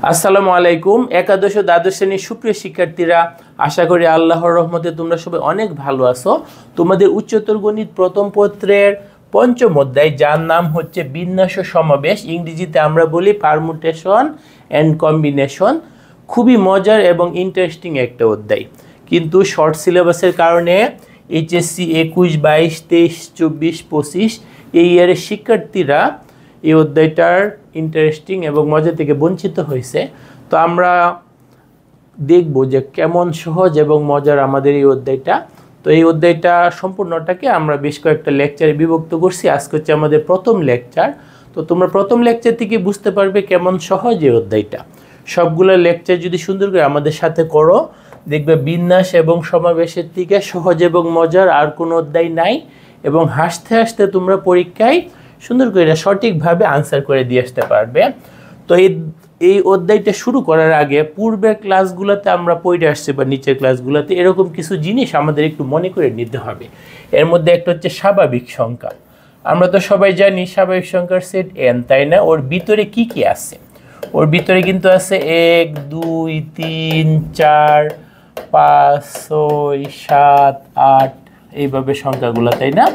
আসসালামু আলাইকুম। একাদশ ও দ্বাদশ শ্রেণীর সুপ্রিয় শিক্ষার্থীরা, আশা করি আল্লাহর রহমতে তোমরা সবাই অনেক ভালো আছো। তোমাদের উচ্চতর গণিত প্রথম পত্রের পঞ্চম অধ্যায়, যার নাম হচ্ছে বিন্যাস ও সমাবেশ, ইংরেজিতে আমরা বলি পারমুটেশন অ্যান্ড কম্বিনেশন, খুবই মজার এবং ইন্টারেস্টিং একটা অধ্যায়। কিন্তু শর্ট সিলেবাসের কারণে এইচএসসি 21, 22, 23, 24, 25 এই ইয়ারের শিক্ষার্থীরা এই অধ্যায়টার ইন্টারেস্টিং এবং মজা থেকে বঞ্চিত হয়েছে। তো আমরা দেখব যে কেমন সহজ এবং মজার আমাদের এই অধ্যায়টা। তো এই অধ্যায়টা সম্পূর্ণটাকে আমরা বেশ কয়েকটা লেকচারে বিভক্ত করছি। আজকে হচ্ছে আমাদের প্রথম লেকচার। তো তোমরা প্রথম লেকচার থেকে বুঝতে পারবে কেমন সহজ এই অধ্যায়টা। সবগুলো লেকচার যদি সুন্দর করে আমাদের সাথে করো, দেখবে বিন্যাস এবং সমাবেশের থেকে সহজ এবং মজার আর কোনো অধ্যায় নাই, এবং হাসতে হাসতে তোমরা পরীক্ষায় সুন্দর করে সঠিকভাবে আনসার করে দিয়ে আসতে পারবে। তো এই অধ্যায়টা শুরু করার আগে পূর্বের ক্লাসগুলোতে আমরা পড়ে আসছি বা নিচের ক্লাসগুলোতে এরকম কিছু জিনিস আমাদের একটু মনে করে নিতে হবে। এর মধ্যে একটা হচ্ছে স্বাভাবিক সংখ্যা। আমরা তো সবাই জানি স্বাভাবিক সংখ্যার সেট n, তাই না? ওর ভিতরে কি কি আছে? ওর ভিতরে কিন্তু আছে 1, 2, 3, 4, 5, 6, 7, 8 এইভাবে সংখ্যাগুলো, তাই না?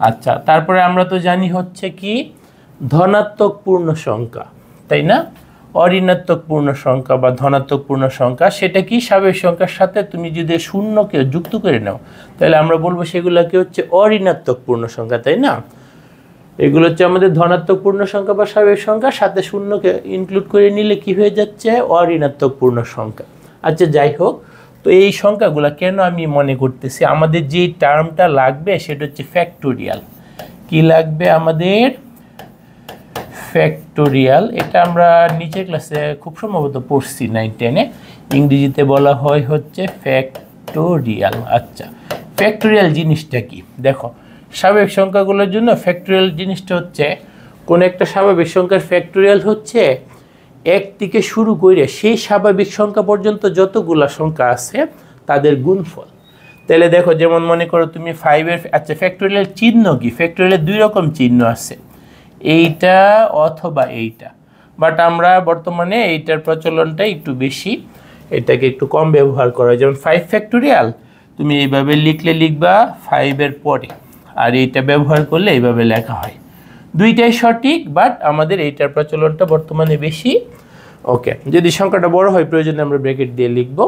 আচ্ছা, তারপরে আমরা তো জানি হচ্ছে কি ধনাত্মক পূর্ণ সংখ্যা, তাই না? অঋণাত্মক পূর্ণ সংখ্যা বা ধনাত্মক পূর্ণ সংখ্যা, সেটা কি স্বাভাবিক সংখ্যার সাথে তুমি যদি শূন্যকে যুক্ত করে নাও তাহলে আমরা বলবো সেগুলোকে হচ্ছে অঋণাত্মক পূর্ণ সংখ্যা, তাই না? এগুলো হচ্ছে আমাদের ধনাত্মক পূর্ণ সংখ্যা বা স্বাভাবিক সংখ্যা, সাথে শূন্যকে ইনক্লুড করে নিলে কি হয়ে যাচ্ছে? অঋণাত্মক পূর্ণ সংখ্যা। আচ্ছা, যাই হোক, তো এই সংখ্যাগুলো কেন আমি মনে করতেছি, আমাদের যে টার্মটা লাগবে সেটা হচ্ছে ফ্যাক্টোরিয়াল। কি লাগবে আমাদের? ফ্যাক্টোরিয়াল। এটা আমরা নিচের ক্লাসে খুব সম্ভবত পড়ছি 9, 10-এ। ইংরেজিতে বলা হয় হচ্ছে ফ্যাক্টোরিয়াল। আচ্ছা, ফ্যাক্টোরিয়াল জিনিসটা কি? দেখো, স্বাভাবিক সংখ্যাগুলোর জন্য ফ্যাক্টোরিয়াল জিনিসটা হচ্ছে কোনো একটা স্বাভাবিক সংখ্যার ফ্যাক্টোরিয়াল হচ্ছে এক থেকে শুরু করে সেই স্বাভাবিক সংখ্যা পর্যন্ত যতগুলো সংখ্যা আছে তাদের গুণফল। তাহলে দেখো, যেমন মনে করো তুমি 5-এর, আচ্ছা ফ্যাক্টোরিয়াল চিহ্ন কি? ফ্যাক্টোরিয়ালের 2 রকম চিহ্ন আছে, এইটা অথবা এইটা, বাট আমরা বর্তমানে এইটার প্রচলনটা একটু বেশি, এটাকে একটু কম ব্যবহার করা। যেমন 5 ফ্যাক্টোরিয়াল তুমি এইভাবে লিখবা 5-এর পরে, আর এইটা ব্যবহার করলে এইভাবে লেখা হয়। দুইটাই সঠিক, বাট আমাদের এইটার প্রচলনটা বর্তমানে বেশি। ওকে, যদি সংখ্যাটা বড় হয় প্রয়োজনে আমরা ব্র্যাকেট দিয়ে লিখবো।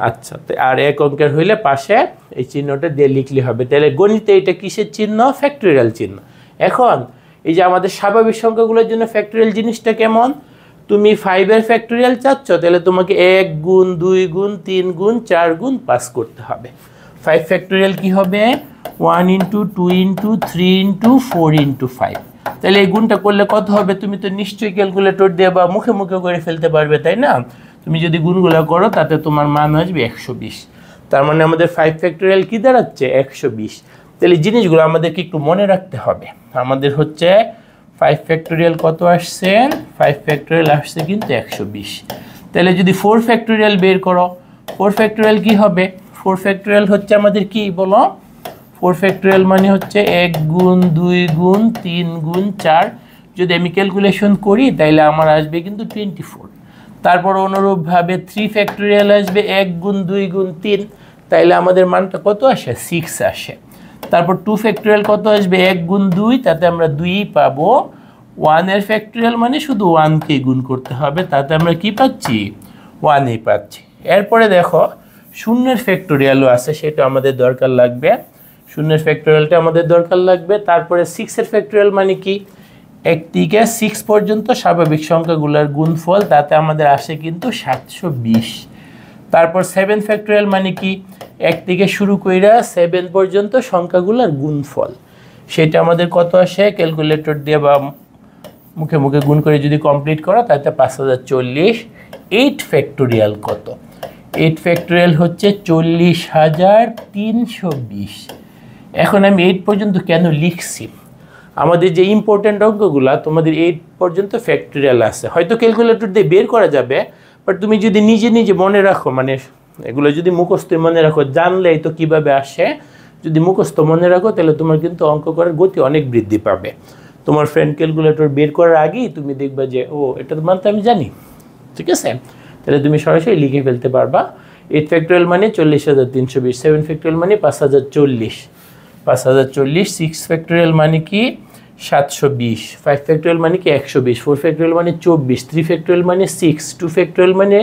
আচ্ছা, আর এক অঙ্কের হইলে পাশে এই চিহ্নটা দিয়ে লিখলে হবে। তাহলে গণিতে এটা কিসের চিহ্ন? ফ্যাক্টোরিয়াল চিহ্ন। এখন এই যে আমাদের স্বাভাবিক সংখ্যাগুলোর জন্য ফ্যাক্টোরিয়াল জিনিসটা কেমন? তুমি 5-এর ফ্যাক্টোরিয়াল চাচ্ছ, তাহলে তোমাকে 1 গুণ 2 গুণ 3 গুণ 4 গুণ 5 করতে হবে। 5 ফ্যাক্টোরিয়াল কি হবে? 1 ইন্টু 2 ইন্টু 3 ইন্টু 4 ইন্টু 5। তাহলে এই গুণটা করলে কত হবে? তুমি তো নিশ্চয়ই ক্যালকুলেটর দিয়ে বা মুখে মুখে করে ফেলতে পারবে, তাই না? তুমি যদি গুণগুলো করো তাতে তোমার মান আসবে 120। তার মানে আমাদের 5 ফ্যাক্টোরিয়াল কি দাঁড়াচ্ছে? 120। তাহলে জিনিসগুলো আমাদেরকে একটু মনে রাখতে হবে। আমাদের হচ্ছে 5 ফ্যাক্টোরিয়াল কত আসছে? 5 ফ্যাক্টোরিয়াল আসছে কিন্তু 120। তাহলে যদি 4 ফ্যাক্টোরিয়াল বের করো, 4 ফ্যাক্টোরিয়াল কি হবে? 4 ফ্যাক্টোরিয়াল হচ্ছে আমাদের কি বলো? 4 ফ্যাক্টোরিয়াল মানে হচ্ছে 1 গুণ 2 গুণ 3 গুণ 4। যদি আমি ক্যালকুলেশন করি তাহলে আমার আসবে কিন্তু 24। তারপর অনুরূপভাবে 3 ফ্যাক্টোরিয়াল আসবে 1 গুণ 2 গুণ 3, তাইলে আমাদের মানটা কত আসে? 6 আসে। তারপর 2 ফ্যাক্টোরিয়াল কত আসবে? 1 গুণ 2, তাতে আমরা 2 পাবো। 1-এর ফ্যাক্টোরিয়াল মানে শুধু 1কে গুণ করতে হবে, তাতে আমরা কি পাচ্ছি? 1-ই পাচ্ছি। এরপরে দেখো, শূন্যের ফ্যাক্টোরিয়ালও আছে, সেটা আমাদের দরকার লাগবে। শূন্যের ফ্যাক্টোরিয়ালটা আমাদের দরকার লাগবে। তারপরে 6-এর ফ্যাক্টোরিয়াল মানে কি? 1 থেকে 6 পর্যন্ত স্বাভাবিক সংখ্যাগুলোর গুণফল, তাতে আমাদের আসে কিন্তু 720। তারপর 7 ফ্যাক্টোরিয়াল মানে কি? 1 থেকে শুরু কইরা 7 পর্যন্ত সংখ্যাগুলোর গুণফল, সেটা আমাদের কত আসে? ক্যালকুলেটর দিয়ে বা মুখে মুখে গুণ করে যদি কমপ্লিট করো তাতে 5040। 8 ফ্যাক্টোরিয়াল কত? 8 ফ্যাক্টোরিয়াল হচ্ছে 40,320। এখন আমি 8 পর্যন্ত কেন লিখছি? আমাদের যে ইম্পর্টেন্ট অঙ্কগুলো তোমাদের 8 পর্যন্ত ফ্যাক্টোরিয়াল আছে, হয়তো ক্যালকুলেটর দিয়ে বের করা যাবে, বাট তুমি যদি নিজে নিজে মনে রাখো, মানে এগুলো যদি মুখস্থ মনে রাখো, জানলেই তো কিভাবে আসে, যদি মুখস্থ মনে রাখো তাহলে তোমার কিন্তু অঙ্ক করার গতি অনেক বৃদ্ধি পাবে। তোমার ফ্রেন্ড ক্যালকুলেটর বের করার আগেই তুমি দেখবে যে ও এটা তো মানতে আমি জানি, ঠিক আছে? তাহলে তুমি সরাসরি লিখে ফেলতে পারবা 8 ফ্যাক্টোরিয়াল মানে 40,320, 7 ফ্যাক্টোরিয়াল মানে 5040, 5040, 6 ফ্যাক্টোরিয়াল মানে কি 720, 5 ফ্যাক্টোরিয়াল মানে কি 120, 4 ফ্যাক্টোরিয়াল মানে 24, 3 ফ্যাক্টোরিয়াল মানে 6, 2 ফ্যাক্টোরিয়াল মানে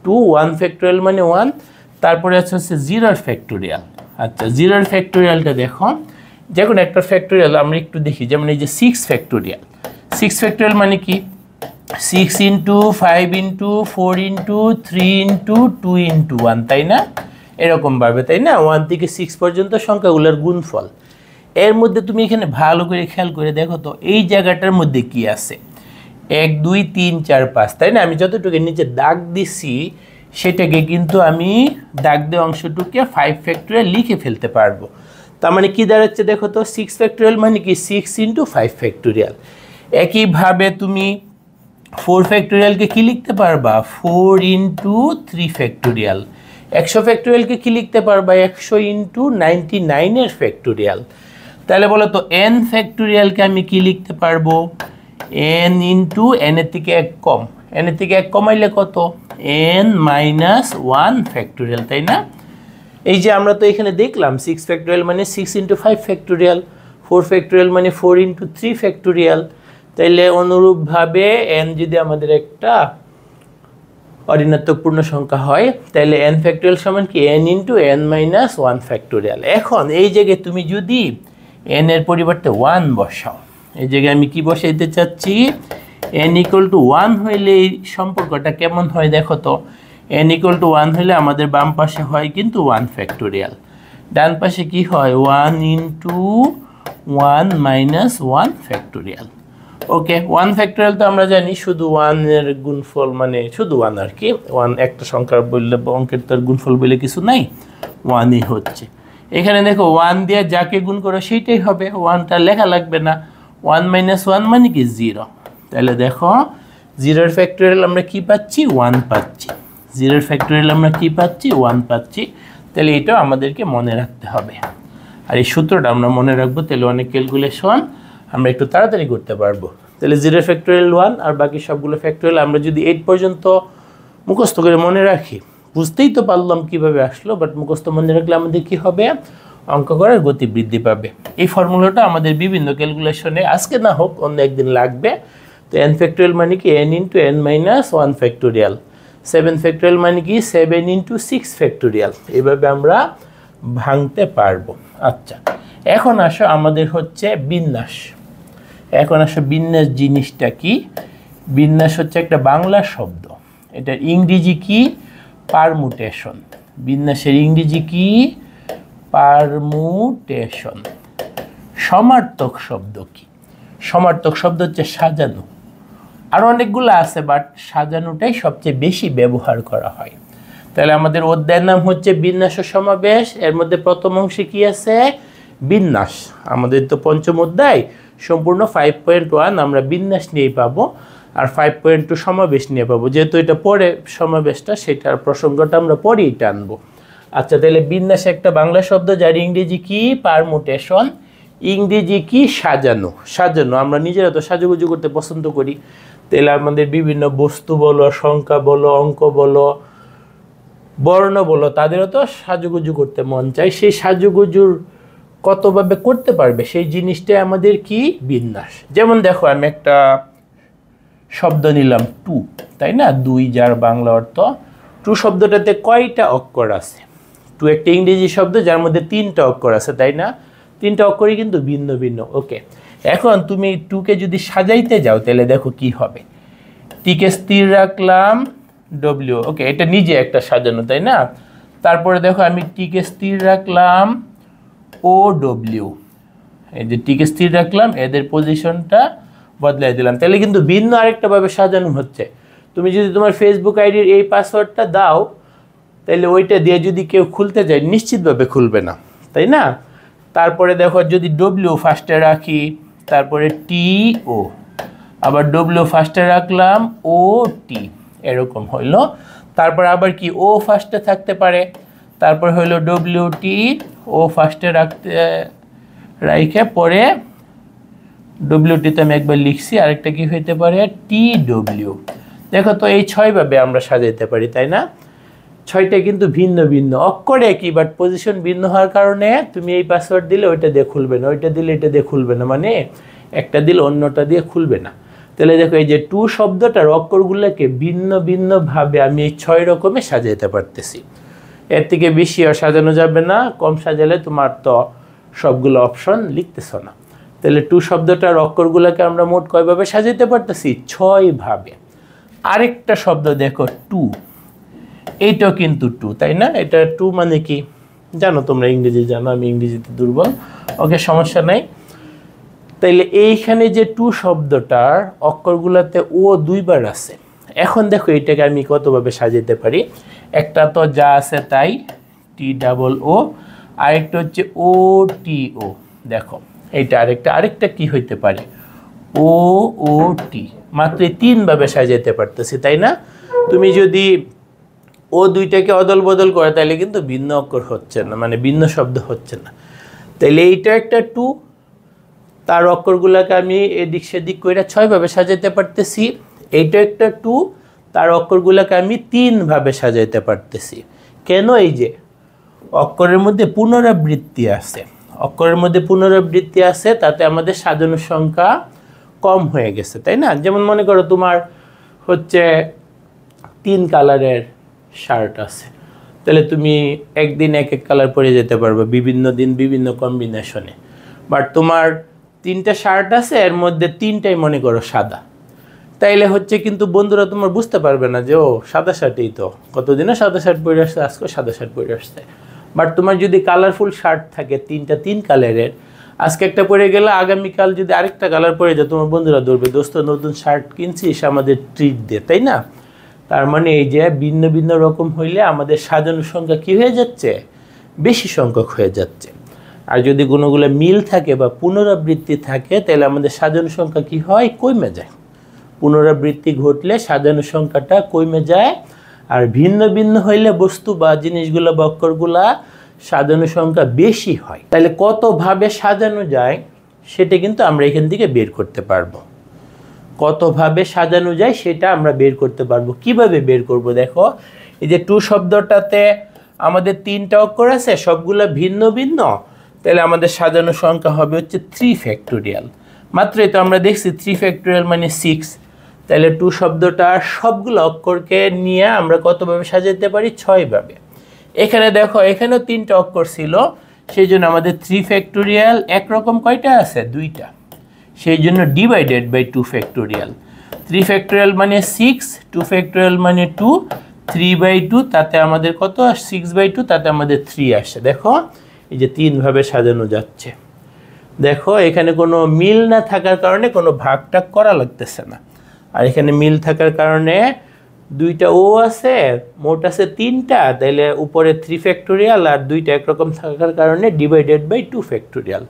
2, 1 ফ্যাক্টোরিয়াল মানে 1, তারপরে হচ্ছে 0 ফ্যাক্টোরিয়াল। আচ্ছা, 0 ফ্যাক্টোরিয়ালটা দেখো, যখন একটা ফ্যাক্টোরিয়াল আমরা একটু দেখি, যেমন এই যে 6 ফ্যাক্টোরিয়াল, 6 ফ্যাক্টোরিয়াল মানে কি 6 into 5 into 4 into 3 into 2 into 1, তাই না? এরকমভাবে, তাই না? 1 থেকে 6 পর্যন্ত সংখ্যাগুলোর গুণফল। এর মধ্যে তুমি এখানে ভালো করে খেয়াল করে দেখো তো এই জায়গাটার মধ্যে কি আছে, 1 2 3 4 5, তাই না? আমি যতটুকু নিচে দাগ দিছি সেটাকে কিন্তু আমি দাগ দেওয়া অংশটুকে 5 ফ্যাক্টোরিয়াল লিখে ফেলতে পারবো। তার মানে কি দাঁড়াচ্ছে দেখো তো, 6 ফ্যাক্টোরিয়াল মানে কি 6 ইন্টু 5 ফ্যাক্টোরিয়াল। একইভাবে তুমি 4 ফ্যাক্টোরিয়ালকে কি লিখতে পারবা 4 ইন্টু 3 ফ্যাক্টোরিয়াল। 100 ফ্যাক্টোরিয়ালকে কি লিখতে পারবা 100 ইন্টু 99 এর ফ্যাক্টোরিয়াল। তাহলে বলো তো n ফ্যাক্টোরিয়ালকে আমি কি লিখতে পারবো n ইন্টু n এর থেকে 1 কম, n এর থেকে 1 কমাইলে কত n মাইনাস 1 ফ্যাক্টোরিয়াল, তাই না? এই যে আমরা তো এখানে দেখলাম 6 ফ্যাক্টোরিয়াল মানে 6 ইন্টু 5 ফ্যাক্টোরিয়াল, 4 ফ্যাক্টোরিয়াল মানে 4 ইন্টু 3 ফ্যাক্টোরিয়াল। তাইলে অনুরূপভাবে n যদি আমাদের একটা অঋণাত্মক পূর্ণ সংখ্যা হয় তাহলে n ফ্যাক্টোরিয়াল সমান কি n into n minus 1 factorial. এখন এই জায়গায় তুমি যদি n এর পরিবর্তে 1 বসাও, এই জায়গায় আমি কি বসাইতে চাচ্ছি n ইকুয়াল টু 1 হইলে এই সম্পর্কটা কেমন হয় দেখো তো, n ইকুয়াল টু 1 হইলে আমাদের বাম পাশে হয় কিন্তু 1 ফ্যাক্টোরিয়াল, ডান পাশে কি হয় 1 ইন্টু 1 মাইনাস 1 ফ্যাক্টোরিয়াল। ওকে, 1 ফ্যাক্টোরিয়াল তো আমরা জানি শুধু 1 এর গুণফল, মানে শুধু 1 আর কি, 1 একটা সংখ্যার বললে অঙ্কের তার গুণফল বলে কিছু নাই, 1ই হচ্ছে। এখানে দেখো 1 দিয়ে যাকে গুণ করো সেইটাই হবে, 1টা লেখা লাগবে না, 1 মাইনাস 1 মানে কি 0। তাহলে দেখো 0 ফ্যাক্টোরিয়াল আমরা কি পাচ্ছি 1 পাচ্ছি, 0 ফ্যাক্টোরিয়াল আমরা কি পাচ্ছি 1 পাচ্ছি। তাহলে এটাও আমাদেরকে মনে রাখতে হবে, আর এই সূত্রটা আমরা মনে রাখবো, তাহলে অনেক ক্যালকুলেশন আমরা একটু তাড়াতাড়ি করতে পারবো। তাহলে 0 ফ্যাক্টোরিয়াল 1 আর বাকি সবগুলো ফ্যাক্টোরিয়াল আমরা যদি 8 পর্যন্ত মুখস্থ করে মনে রাখি, বুঝতেই তো পারলাম কিভাবে আসলো, বাট মুখস্থ মনে রাখলে আমাদের কি হবে অঙ্ক করার গতি বৃদ্ধি পাবে। এই ফর্মুলাটা আমাদের বিভিন্ন ক্যালকুলেশনে আজকে না হোক অন্য একদিন লাগবে। তো n ফ্যাক্টোরিয়াল মানে কি n into n minus 1 factorial, 7 factorial মানে কি 7 ইন্টু 6 ফ্যাক্টোরিয়াল, এইভাবে আমরা ভাঙতে পারবো। আচ্ছা, এখন আসো আমাদের হচ্ছে বিন্যাস। এখন আসো বিন্যাস জিনিসটা কি, বিন্যাস হচ্ছে একটা বাংলা শব্দ, এটার ইংরেজি কি পারমুটেশন। বিন্যাসের ইংরেজি কি পারমুটেশন। সমার্থক শব্দ কি, সমার্থক শব্দ হচ্ছে সাজানো, আর অনেকগুলো আছে বাট সাজানোটাই সবচেয়ে বেশি ব্যবহার করা হয়। তাহলে আমাদের অধ্যায়ের নাম হচ্ছে বিন্যাস ও সমাবেশ, এর মধ্যে প্রথম অংশে কি আছে বিন্যাস। আমাদের তো পঞ্চম অধ্যায় সম্পূর্ণ 5.1 আমরা বিন্যাস নিয়েই পাবো, আর 5.2 সমাবেশ নিয়ে পাবো, যেহেতু এটা পরে সমাবেশটা সেটার প্রসঙ্গটা আমরা পরেই টানবো। আচ্ছা, তাহলে বিন্যাস একটা বাংলা শব্দ যার ইংরেজি কি পারমুটেশন, ইংরেজি কি সাজানো। সাজানো আমরা নিজেরা তো সাজুগুজু করতে পছন্দ করি, তাহলে আমাদের বিভিন্ন বস্তু বলো, সংখ্যা বলো, অঙ্ক বলো, বর্ণ বলো, তাদেরও তো সাজুগুজু করতে মন চায়। সেই সাজুগুজুর কতভাবে করতে পারবে সেই জিনিসটাই আমাদের কি বিন্যাস। যেমন দেখো আমি একটা শব্দ নিলাম টু, তাই না, 2 যার বাংলা অর্থ। টু শব্দটাতে কয়টা অক্ষর আছে? টু একটা ইংরেজি শব্দ যার মধ্যে 3টা অক্ষর আছে, তাই না, 3টা অক্ষরই কিন্তু ভিন্ন ভিন্ন। ওকে, এখন তুমি টুকে যদি সাজাইতে যাও তাহলে দেখো কি হবে, টিকে স্থির রাখলাম ডব্লিউ, ওকে এটা নিজে একটা সাজানো, তাই না। তারপরে দেখো আমি টিকে স্থির রাখলাম ও ডব্লিউ, এই যে টিকে স্থির রাখলাম, এদের পজিশনটা বদলাই দিলাম, তাহলে কিন্তু ভিন্ন আরেকটাভাবে সাজানো হচ্ছে। তুমি যদি তোমার ফেসবুক আইডির এই পাসওয়ার্ডটা দাও তাহলে ওইটা দিয়ে যদি কেউ খুলতে যায় নিশ্চিতভাবে খুলবে না, তাই না। তারপরে দেখো যদি ডব্লিউ ফার্স্টে রাখি, তারপরে টি ও, আবার ডব্লিউ ফার্স্টে রাখলাম ও টি, এরকম হইল। তারপর আবার কি ও ফার্স্টে থাকতে পারে, তারপর হইলো ডব্লিউ টি, ও ফার্স্টে রাখে পরে ডব্লিউটিতে আমি একবার লিখছি, আরেকটা কি হইতে পারে টি ডব্লিউ। দেখো তো এই 6 ভাবে আমরা সাজাইতে পারি, তাই না? 6টা কিন্তু ভিন্ন ভিন্ন, অক্ষর একই বাট পজিশন ভিন্ন হওয়ার কারণে তুমি এই পাসওয়ার্ড দিলে ওইটা দিয়ে খুলবে না, ওইটা দিলে এটা দিয়ে খুলবে না, মানে একটা দিলে অন্যটা দিয়ে খুলবে না। তাহলে দেখো এই যে টু শব্দটার অক্ষরগুলোকে ভিন্ন ভিন্ন ভাবে আমি এই 6 রকমে সাজাইতে পারতেছি। এর থেকে বেশি আর সাজানো যাবে না, কম সাজালে তোমার তো সবগুলো অপশন লিখতেছ না। তাহলে টু শব্দটার অক্ষরগুলোকে আমরা মোট কয়ভাবে সাজাইতে পারতেছি? 6 ভাবে। আরেকটা শব্দ দেখো টু, এইটাও কিন্তু টু, তাই না? এটা টু মানে কি জানো তোমরা? ইংরেজি জানো, আমি ইংরেজিতে দুর্বল, ওকে সমস্যা নাই। তাইলে এইখানে যে টু শব্দটার অক্ষরগুলোতে ও 2 বার আছে। এখন দেখো এটাকে আমি কতভাবে সাজাইতে পারি। একটা তো যা আছে তাই, TOO, আরেকটা হচ্ছে OTO। দেখো এইটা আরেকটা কি হইতে পারে? OOT। মাত্র 3 ভাবে সাজাইতে পারতেছি, তাই না? তুমি যদি ও দুইটাকে অদল বদল করে তাহলে কিন্তু ভিন্ন অক্ষর হচ্ছে না, মানে ভিন্ন শব্দ হচ্ছে না। তাইলে এইটা একটা টু, তার অক্ষরগুলোকে আমি এদিক সেদিক করে 6 ভাবে সাজাইতে পারতেছি। এইটা একটা টু, তার অক্ষরগুলোকে আমি 3 ভাবে সাজাইতে পারতেছি। কেন? এই যে অক্ষরের মধ্যে পুনরাবৃত্তি আছে, অক্ষরের মধ্যে পুনরাবৃত্তি আছে, তাতে আমাদের সাজানোর সংখ্যা কম হয়ে গেছে, তাই না? যেমন মনে করো তোমার হচ্ছে 3 কালারের শার্ট আছে, তাহলে তুমি একদিন এক এক কালার পরে যেতে পারবে, বিভিন্ন দিন বিভিন্ন কম্বিনেশনে। বাট তোমার 3টা শার্ট আছে, এর মধ্যে 3টাই মনে করো সাদা, তাইলে হচ্ছে কিন্তু বন্ধুরা তোমার বুঝতে পারবে না যে ও সাদা শার্টই তো, কতদিনও সাদা শার্ট পরে আসছে, আজকে সাদা শার্ট পরে আসছে। বাট তোমার যদি কালারফুল শার্ট থাকে 3টা 3 কালারের, আজকে একটা পরে গেলে আগামীকাল যদি আরেকটা কালার পরে যায়, তোমার বন্ধুরা ধরবে দোস্ত নতুন শার্ট কিনছিস আমাদের ট্রিট দে, তাই না? তার মানে এই যে ভিন্ন ভিন্ন রকম হইলে আমাদের সাজানোর সংখ্যা কী হয়ে যাচ্ছে? বেশি সংখ্যক হয়ে যাচ্ছে। আর যদি কোনোগুলো মিল থাকে বা পুনরাবৃত্তি থাকে, তাহলে আমাদের সাজানোর সংখ্যা কী হয়? কমে যায়। পুনরাবৃত্তি ঘটলে সাজানোর সংখ্যাটা কমে যায়, আর ভিন্ন ভিন্ন হইলে বস্তু বা জিনিসগুলো বা অক্ষরগুলা সাজানোর সংখ্যা বেশি হয়। তাহলে কতভাবে সাজানো যায় সেটা কিন্তু আমরা এখান থেকে বের করতে পারবো। কতভাবে সাজানো যায় সেটা আমরা বের করতে পারবো। কিভাবে বের করব? দেখো এই যে টু শব্দটাতে আমাদের 3টা অক্ষর আছে, সবগুলো ভিন্ন ভিন্ন, তাহলে আমাদের সাজানোর সংখ্যা হবে হচ্ছে 3 ফ্যাক্টোরিয়াল। মাত্রই তো আমরা দেখছি 3 ফ্যাক্টোরিয়াল মানে 6। তাহলে টু শব্দটা সবগুলো অক্ষরকে নিয়ে আমরা কতভাবে সাজাতে পারি? 6 ভাবে। এখানে দেখো এখানেও 3টা অক্ষর ছিল, সেই জন্য আমাদের 3 ফ্যাক্টোরিয়াল একরকম কয়টা আছে? 2টা, সেই জন্য ডিভাইডেড বাই 2 ফ্যাক্টোরিয়াল। 3 ফ্যাক্টোরিয়াল মানে 6, 2 ফ্যাক্টোরিয়াল মানে 2, 3/2, তাতে আমাদের কত? 6/2, তাতে আমাদের 3 আসে। দেখো এই যে 3 ভাবে সাজানো যাচ্ছে। দেখো এখানে কোনো মিল না থাকার কারণে কোনো ভাগটাগ করা লাগতেছে না, আর এখানে মিল থাকার কারণে 2টা ও আছে, মোট আছে 3টা, তাইলে উপরে 3 ফ্যাক্টোরিয়াল আর 2টা একরকম থাকার কারণে ডিভাইডেড বাই 2 ফ্যাক্টোরিয়াল।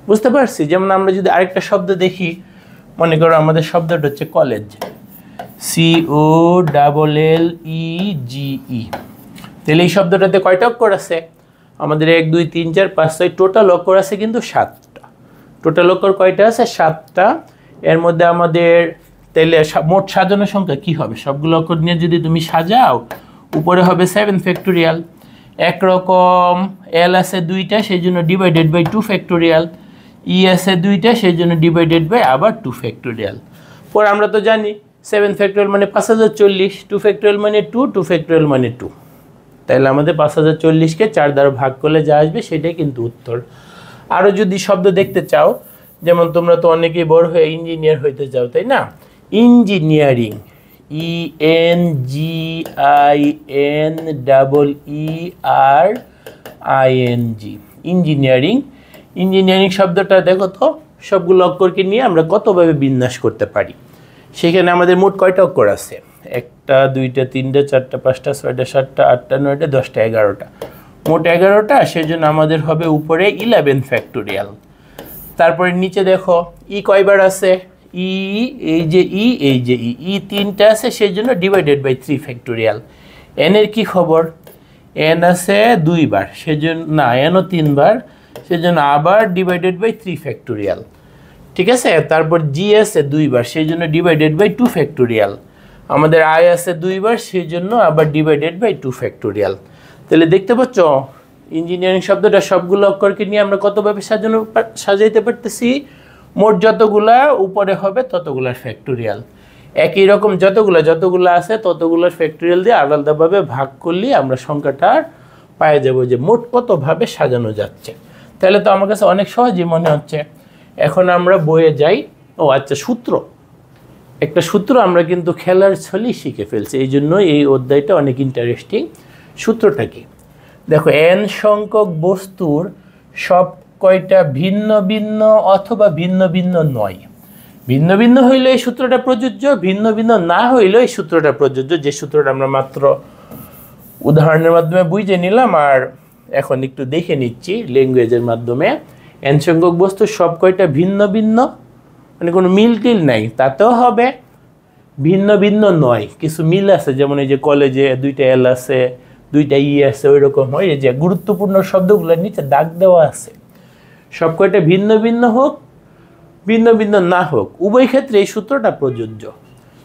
বুঝতে পারছি? যেমন আমরা যদি আরেকটা শব্দ দেখি, মনে করো আমাদের শব্দটা হচ্ছে কলেজ, COLLEGE। তাহলে এই শব্দটাতে কয়টা অক্ষর আছে? আমাদের 1 2 3 4 5 6 টোটাল অক্ষর আছে কিন্তু 7টা। টোটাল অক্ষর কয়টা আছে? 7টা। এর মধ্যে আমাদের তাহলে মোট সাজানোর সংখ্যা কি হবে? সবগুলো অক্ষর নিয়ে যদি তুমি সাজাও, উপরে হবে 7 ফ্যাক্টোরিয়াল। একরকম এল আছে 2টা, সেই জন্য ডিভাইডেড বাই 2 ফ্যাক্টোরিয়াল। ই আছে 2টা, সেই জন্য ডিভাইডেড বাই আবার 2 ফ্যাক্টোরিয়াল। পরে আমরা তো জানি 7 ফ্যাক্টোরিয়াল মানে 5040, 2 ফ্যাক্টোরিয়াল মানে 2, 2 ফ্যাক্টোরিয়াল মানে 2। তাহলে আমাদের 5040কে 4 দ্বারা ভাগ করলে যা আসবে সেটাই কিন্তু উত্তর। আরও যদি শব্দ দেখতে চাও, যেমন তোমরা তো অনেকেই বড় হয়ে ইঞ্জিনিয়ার হইতে চাও, তাই না? Engineering, ENGINERING, engineering. ইঞ্জিনিয়ারিং শব্দটা দেখো তো সবগুলো অক্ষরকে নিয়ে আমরা কতভাবে বিন্যাস করতে পারি। সেখানে আমাদের মোট কয়টা অক্ষর আছে? 1টা 2টা 3টা 4টা 5টা 6টা 7টা 8টা 9টা 10টা 11টা, মোট 11টা। সেজন্য আমাদের হবে উপরে 11 ফ্যাক্টোরিয়াল। তারপরে নিচে দেখো ই কয়বার আছে? এই যে ই 3টা আছে, সেই জন্য ডিভাইডেড বাই 3 ফ্যাক্টোরিয়াল। এন এর কি খবর? এন আছে 2 বার, সেজন্য না, এনও 3 বার, সেজন্য আবার ডিভাইডেড বাই 3 ফ্যাক্টোরিয়াল। ঠিক আছে? তারপর জি আছে 2 বার, সেই জন্য ডিভাইডেড বাই 2 ফ্যাক্টোরিয়াল। আমাদের আই আছে 2 বার, সেই জন্য আবার ডিভাইডেড বাই 2 ফ্যাক্টোরিয়াল। তাহলে দেখতে পাচ্ছ ইঞ্জিনিয়ারিং শব্দটা সবগুলো অক্ষরকে নিয়ে আমরা কতভাবে সাজাইতে পারতেছি। মোট যতগুলা উপরে হবে ততগুলার ফ্যাক্টোরিয়াল, একই রকম যতগুলো আছে ততগুলোর ফ্যাক্টোরিয়াল দিয়ে আলাদাভাবে ভাগ করলে আমরা সংখ্যাটার পায়ে যাব যে মোট কতভাবে সাজানো যাচ্ছে। তাহলে তো আমার কাছে অনেক সহজই মনে হচ্ছে। এখন আমরা বইয়ে যাই। ও আচ্ছা, একটা সূত্র আমরা কিন্তু খেলার ছলেই শিখে ফেলছি, এই জন্য এই অধ্যায়টা অনেক ইন্টারেস্টিং। সূত্রটা কি দেখো, n সংখ্যক বস্তুর সব কয়টা ভিন্ন ভিন্ন অথবা ভিন্ন ভিন্ন নয়। ভিন্ন ভিন্ন হইলে এই সূত্রটা প্রযোজ্য, ভিন্ন ভিন্ন না হইলে এই সূত্রটা প্রযোজ্য, যে সূত্রটা আমরা মাত্র উদাহরণের মাধ্যমে বুঝে নিলাম আর এখন একটু দেখে নিচ্ছি ল্যাঙ্গুয়েজের মাধ্যমে। n সংখ্যক বস্তুর সব কয়টা ভিন্ন ভিন্ন মানে কোনো মিল টিল নাই, তাতেও হবে ভিন্ন ভিন্ন নয়, কিছু মিল আছে, যেমন এই যে কলেজে 2টা এল আছে, 2টা ই আছে, ওই রকম হয়। এই যে গুরুত্বপূর্ণ শব্দগুলোর নিচে দাগ দেওয়া আছে। সব কয়টা ভিন্ন ভিন্ন হোক, ভিন্ন ভিন্ন না হোক, উভয় ক্ষেত্রে এই সূত্রটা প্রযোজ্য।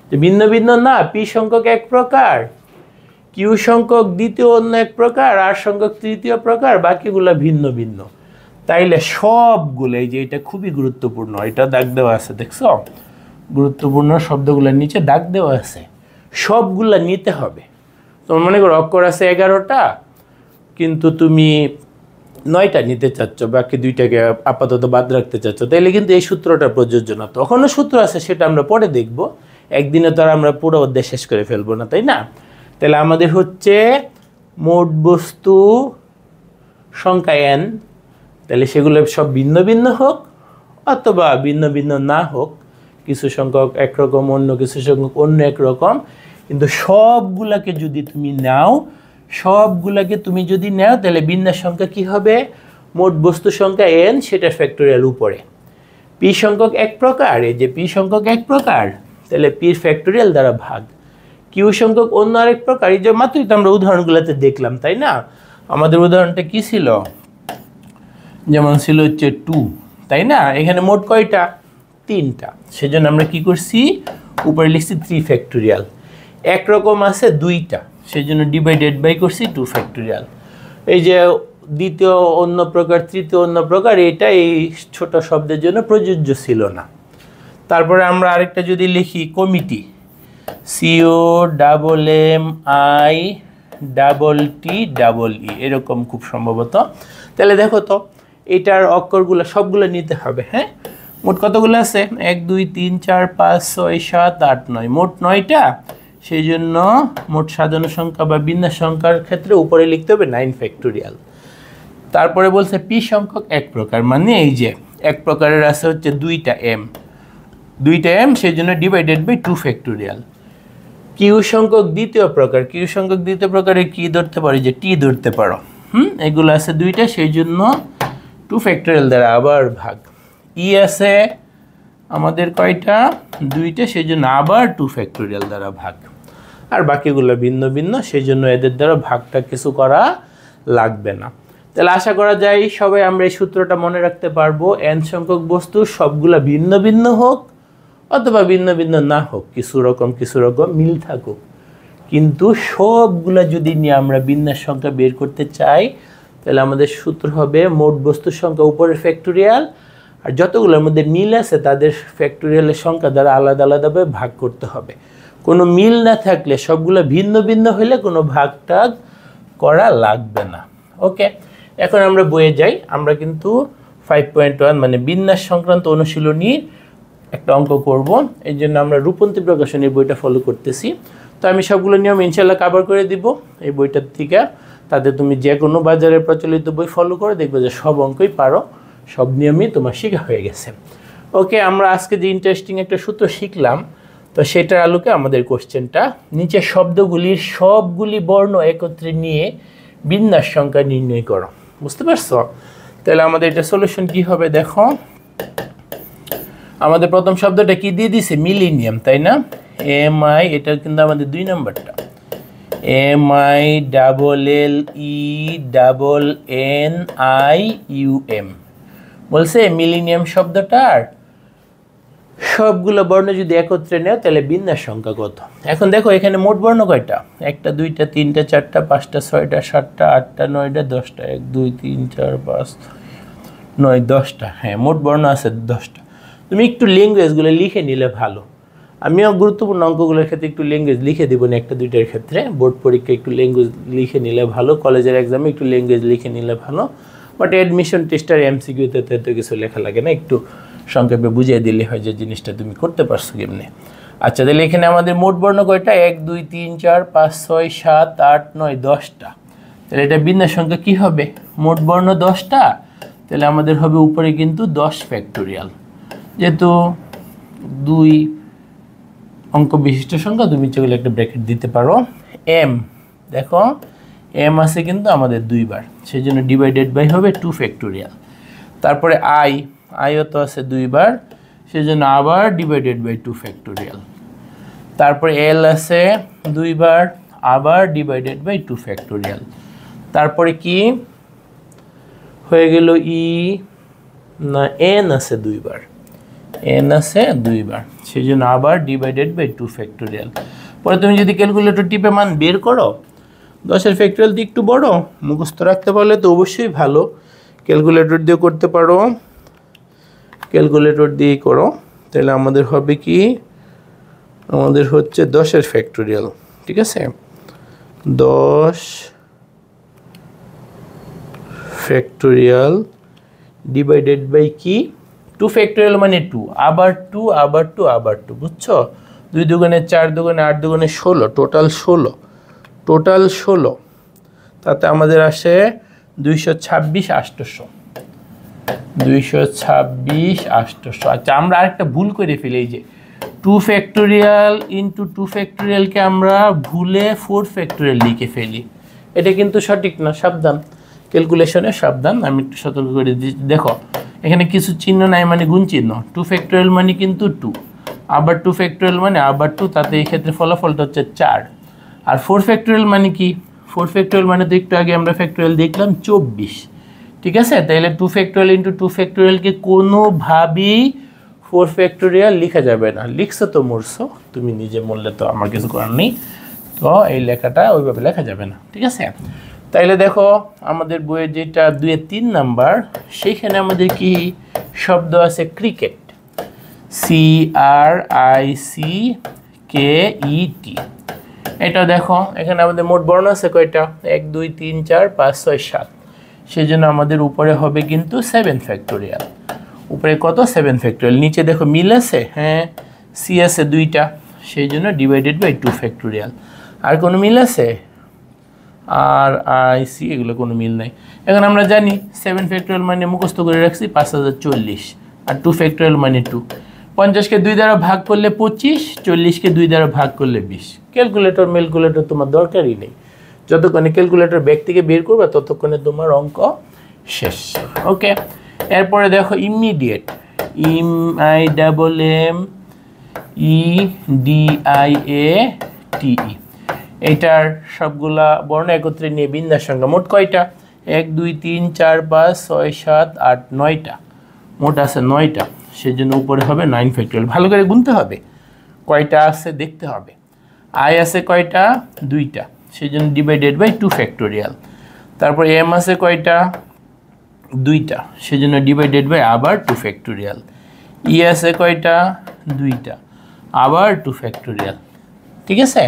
যে ভিন্ন ভিন্ন না, পি সংখ্যক এক প্রকার, কিউ সংখ্যক দ্বিতীয় অন্য এক প্রকার, আর সংখ্যক তৃতীয় প্রকার, বাকিগুলো ভিন্ন ভিন্ন। তাইলে সবগুলো, এই যে এটা খুবই গুরুত্বপূর্ণ, এটা দাগ দেওয়া আছে, দেখছো গুরুত্বপূর্ণ শব্দগুলোর নিচে দাগ দেওয়া আছে, সবগুলা নিতে হবে। তোমার মনে করো অক্ষর আছে 11টা, কিন্তু তুমি 9টা নিতে চাচ্ছ, বাকি 2টাকে আপাতত বাদ রাখতে চাচ্ছ, তাইলে কিন্তু এই সূত্রটা প্রযোজ্য না। তখনও সূত্র আছে, সেটা আমরা পরে দেখব, একদিনে তো আর আমরা পুরো অধ্যায় শেষ করে ফেলবো না, তাই না? তাহলে আমাদের হচ্ছে মোট বস্তু সংখ্যা n, তাহলে সেগুলো সব ভিন্ন ভিন্ন হোক অথবা ভিন্ন ভিন্ন না হোক, কিছু সংখ্যক একরকম, অন্য কিছু সংখ্যক অন্য একরকম, কিন্তু সবগুলাকে যদি তুমি নাও, তাহলে বিন্যাস সংখ্যা কি হবে? মোট বস্তু সংখ্যা n, সেটা ফ্যাক্টোরিয়াল উপরে। পি সংখ্যক এক প্রকার, এই যে পি সংখ্যক এক প্রকার, তাহলে পির ফ্যাক্টোরিয়াল দ্বারা ভাগ। কিউ সংখ্যক অন্য আরেক প্রকার, এই যে মাত্রই তো আমরা উদাহরণগুলোতে দেখলাম, তাই না? আমাদের উদাহরণটা কি ছিল? যেমন ছিল হচ্ছে 2, তাই না? এখানে মোট কয়টা? 3টা, সেজন্য আমরা কি করছি? উপরে লিখছি 3 ফ্যাক্টোরিয়াল। একরকম আছে 2টা, সেই জন্য ডিভাইডেড বাই করছি 2 ফ্যাক্টোরিয়াল। এই যে দ্বিতীয় অন্য প্রকার, তৃতীয় অন্য প্রকার, এটা এই ছোট শব্দের জন্য প্রযোজ্য ছিল না। তারপরে আমরা আরেকটা যদি লিখি কমিটি, COMMITTE, এরকম খুব সম্ভবত। তাহলে দেখো তো এটার অক্ষরগুলো সবগুলো নিতে হবে। হ্যাঁ, মোট কতগুলো আছে? 1 2 3 4 5 6 7 8 9, মোট 9টা। সেই জন্য মোট সাজানো সংখ্যা বা বিন্যাস সংখ্যার ক্ষেত্রে উপরে লিখতে হবে 9 ফ্যাক্টোরিয়াল। তারপরে বলছে পি সংখ্যক এক প্রকার, মানে এই যে এক প্রকারের আছে হচ্ছে 2টা m, সেই জন্য ডিভাইডেড বাই 2 ফ্যাক্টোরিয়াল। কিউ সংখ্যক দ্বিতীয় প্রকারে কি ধরতে পারো? যে টি ধরতে পারো। এগুলো আছে 2টা, সেই জন্য 2 ফ্যাক্টোরিয়াল দ্বারা আবার ভাগ। ই আছে আমাদের কয়টা? 2টা, সেই জন্য আবার 2 ফ্যাক্টোরিয়াল দ্বারা ভাগ। আর বাকিগুলো ভিন্ন ভিন্ন, সেই জন্য এদের দ্বারা ভাগটা কিছু করা লাগবে না। তাহলে আশা করা যায় সবাই আমরা এই সূত্রটা মনে রাখতে পারবো। n সংখ্যক বস্তু সবগুলা ভিন্ন ভিন্ন হোক অথবা ভিন্ন ভিন্ন না হোক, কিছু রকম মিল থাকুক, কিন্তু সবগুলা যদি নিয়ে আমরা বিন্যাস সংখ্যা বের করতে চাই, তাহলে আমাদের সূত্র হবে মোট বস্তুর সংখ্যা উপরের ফ্যাক্টোরিয়াল, আর যতগুলোর মধ্যে মিল আছে তাদের ফ্যাক্টোরিয়ালের সংখ্যা দ্বারা আলাদা আলাদাভাবে ভাগ করতে হবে। কোনো মিল না থাকলে, সবগুলো ভিন্ন ভিন্ন হলে কোনো ভাগ টাগ করা লাগবে না। ওকে, এখন আমরা বইয়ে যাই। আমরা কিন্তু 5.1 মানে বিন্যাস সংক্রান্ত অনুশীলনী একটা অঙ্ক করব, এই জন্য আমরা রূপন্তী প্রকাশনীর বইটা ফলো করতেছি। তো আমি সবগুলো নিয়ম ইনশাল্লাহ কভার করে দিব এই বইটার থেকে। তাতে তুমি যে কোনো বাজারের প্রচলিত বই ফলো করে দেখবে যে সব অঙ্কই পারো, সব নিয়মই তোমার শেখা হয়ে গেছে। ওকে, আমরা আজকে যে ইন্টারেস্টিং একটা সূত্র শিখলাম, তো সেটার আলোকে আমাদের কোশ্চেনটা, নিচে শব্দগুলির সবগুলি বর্ণ একত্রে নিয়ে বিন্যাস সংখ্যা নির্ণয় করো। বুঝতে পারছো? তাহলে আমাদের এটা সলিউশন কি হবে? দেখো, আমাদের প্রথম শব্দটা কি দিয়ে দিছে? মিলিনিয়াম, তাই না? MI, এটা কিন্তু আমাদের 2 নম্বরটা। MILLENNIUM বলছে মিলিনিয়াম শব্দটার সবগুলো বর্ণ যদি একত্রে নেও তাহলে বিন্যাস সংখ্যা কত। এখন দেখো এখানে মোট বর্ণ কয়টা, 1 2 3 4 5 6 7 8 9 10টা, 1 2 3 4 5 9 10টা। হ্যাঁ, মোট বর্ণ আছে 10টা। তুমি একটু ল্যাঙ্গুয়েজগুলো লিখে নিলে ভালো। আমিও গুরুত্বপূর্ণ অঙ্কগুলোর ক্ষেত্রে একটু ল্যাঙ্গুয়েজ লিখে দেবো না, 1 2টার ক্ষেত্রে। বোর্ড পরীক্ষায় একটু ল্যাঙ্গুয়েজ লিখে নিলে ভালো, কলেজের এক্সামে একটু ল্যাঙ্গুয়েজ লিখে নিলে ভালো। বাট অ্যাডমিশন টেস্টার এমসিকিউতে তো এত কিছু লেখা লাগে না, একটু সংক্ষেপে বুঝিয়ে দিলে হয় যে জিনিসটা তুমি করতে পারছো কেমনে। আচ্ছা, তাহলে এখানে আমাদের মোট বর্ণ কয়টা, 1 2 3 4 5 6 7 8 9 10টা। তাহলে এটা বিন্যাস সংখ্যা কী হবে, মোট বর্ণ 10টা, তাহলে আমাদের হবে উপরে কিন্তু 10 ফ্যাক্টোরিয়াল। যেহেতু 2 অঙ্ক বিশিষ্ট সংখ্যা, তুমি যেগুলো একটা ব্র্যাকেট দিতে পারো। এম, দেখো এম আছে কিন্তু আমাদের 2 বার, সেই জন্য ডিভাইডেড বাই হবে 2 ফ্যাক্টোরিয়াল। তারপরে আইও তো আছে 2 বার, সেই জন্য আবার ডিভাইডেড বাই 2 ফ্যাক্টোরিয়াল। তারপরে এল আছে 2 বার, আবার ডিভাইডেড বাই 2 ফ্যাক্টোরিয়াল। তারপরে কি হয়ে গেল, ই না এন আছে 2 বার, এন আছে 2 বার, সেই জন্য আবার ডিভাইডেড বাই 2 ফ্যাক্টোরিয়াল। পরে তুমি যদি ক্যালকুলেটর টিপে মান বের করো, 10-এর ফ্যাক্টোরিয়াল দিয়ে একটু বড়, মুখস্থ রাখতে পারলে তো অবশ্যই ভালো। ক্যালকুলেটর দিয়ে করতে পারো, ক্যালকুলেটর দিয়ে করো, তাহলে আমাদের হবে কি, আমাদের হচ্ছে 10-এর ফ্যাক্টোরিয়াল। ঠিক আছে, 10 ফ্যাক্টোরিয়াল ডিভাইডেড বাই কি, 2 ফ্যাক্টোরিয়াল মানে 2, আবার 2 আবার 2 আবার 2, বুঝছো? 2 দুগুণে 4 দুগুণে 8 দুগুণে 16, টোটাল 16। তাতে আমাদের আসে 226 800। 226 800। আচ্ছা, আমরা আরেকটা ভুল করে ফেলি, এই যে 2 ফ্যাক্টোরিয়াল ইন্টু 2 ফ্যাক্টোরিয়ালকে আমরা ভুলে 4 ফ্যাক্টোরিয়াল লিখে ফেলি। এটা কিন্তু সঠিক না, সাবধান, ক্যালকুলেশনে সাবধান। আমি একটু সতর্ক করে দিচ্ছি। দেখো এখানে কিছু চিহ্ন নাই, মানে গুণ চিহ্ন। 2 ফ্যাক্টোরিয়াল মানে কিন্তু 2, আবার 2 ফ্যাক্টোরিয়াল মানে আবার 2, তাতে এই ক্ষেত্রে ফলাফলটা হচ্ছে 4। আর 4 ফ্যাক্টোরিয়াল মানে কি, 4 ফ্যাক্টোরিয়াল মানে তো একটু আগে আমরা ফ্যাক্টোরিয়াল দেখলাম 24। ঠিক আছে, তাইলে 2 ফ্যাক্টোরিয়াল ইন্টু 2 ফ্যাক্টোরিয়ালকে কোনোভাবেই 4 ফ্যাক্টোরিয়াল লিখা যাবে না। লিখছো তো মরছো, তুমি নিজে মরলে তো আমার কিছু করার নেই, তো এই লেখাটা ওইভাবে লেখা যাবে না। ঠিক আছে, তাইলে দেখো আমাদের বইয়ের যেটা 2-এর 3 নাম্বার, সেইখানে আমাদের কি শব্দ আছে, ক্রিকেট, CRICKET। এটা দেখো এখানে আমাদের মোট বর্ণ আছে কয়টা, 1 2 3 4 5 6 7, সেই জন্য আমাদের উপরে হবে কিন্তু 7 ফ্যাক্টোরিয়াল। উপরে কত, 7 ফ্যাক্টোরিয়াল। নিচে দেখো মিল আছে, হ্যাঁ সি আছে 2টা, সেই জন্য ডিভাইডেড বাই 2 ফ্যাক্টোরিয়াল। আর কোনো মিল আছে, আর আই সি, এগুলো কোনো মিল নাই। এখন আমরা জানি 7 ফ্যাক্টোরিয়াল মানে মুখস্থ করে রাখছি 5040, আর 2 ফ্যাক্টোরিয়াল মানে 2। 50কে 2 দ্বারা ভাগ করলে 25, 40কে 2 দ্বারা ভাগ করলে 20। ক্যালকুলেটর তোমার দরকারই নেই, যতক্ষণে ক্যালকুলেটর ব্যাগ থেকে বের করবে ততক্ষণে তোমার অঙ্ক শেষ। ওকে, এরপরে দেখো ইমিডিয়েট, IMMEDIATE, এটার সবগুলা বর্ণ একত্রে নিয়ে বিন্যাস সংখ্যা মোট কয়টা, 1 2 3 4 5 6 7 8 9টা, মোট আছে 9টা, সেই জন্য উপরে হবে 9 ফ্যাক্টোরিয়াল। ভালো করে গুনতে হবে, কয়টা আছে দেখতে হবে। আই আছে কয়টা, 2টা, সেই জন্য ডিভাইডেড বাই 2 ফ্যাক্টোরিয়াল। তারপর এম আছে কয়টা, 2টা, সেই জন্য ডিভাইডেড বাই আবার 2 ফ্যাক্টোরিয়াল। ই আছে কয়টা, 2টা, আবার 2 ফ্যাক্টোরিয়াল। ঠিক আছে,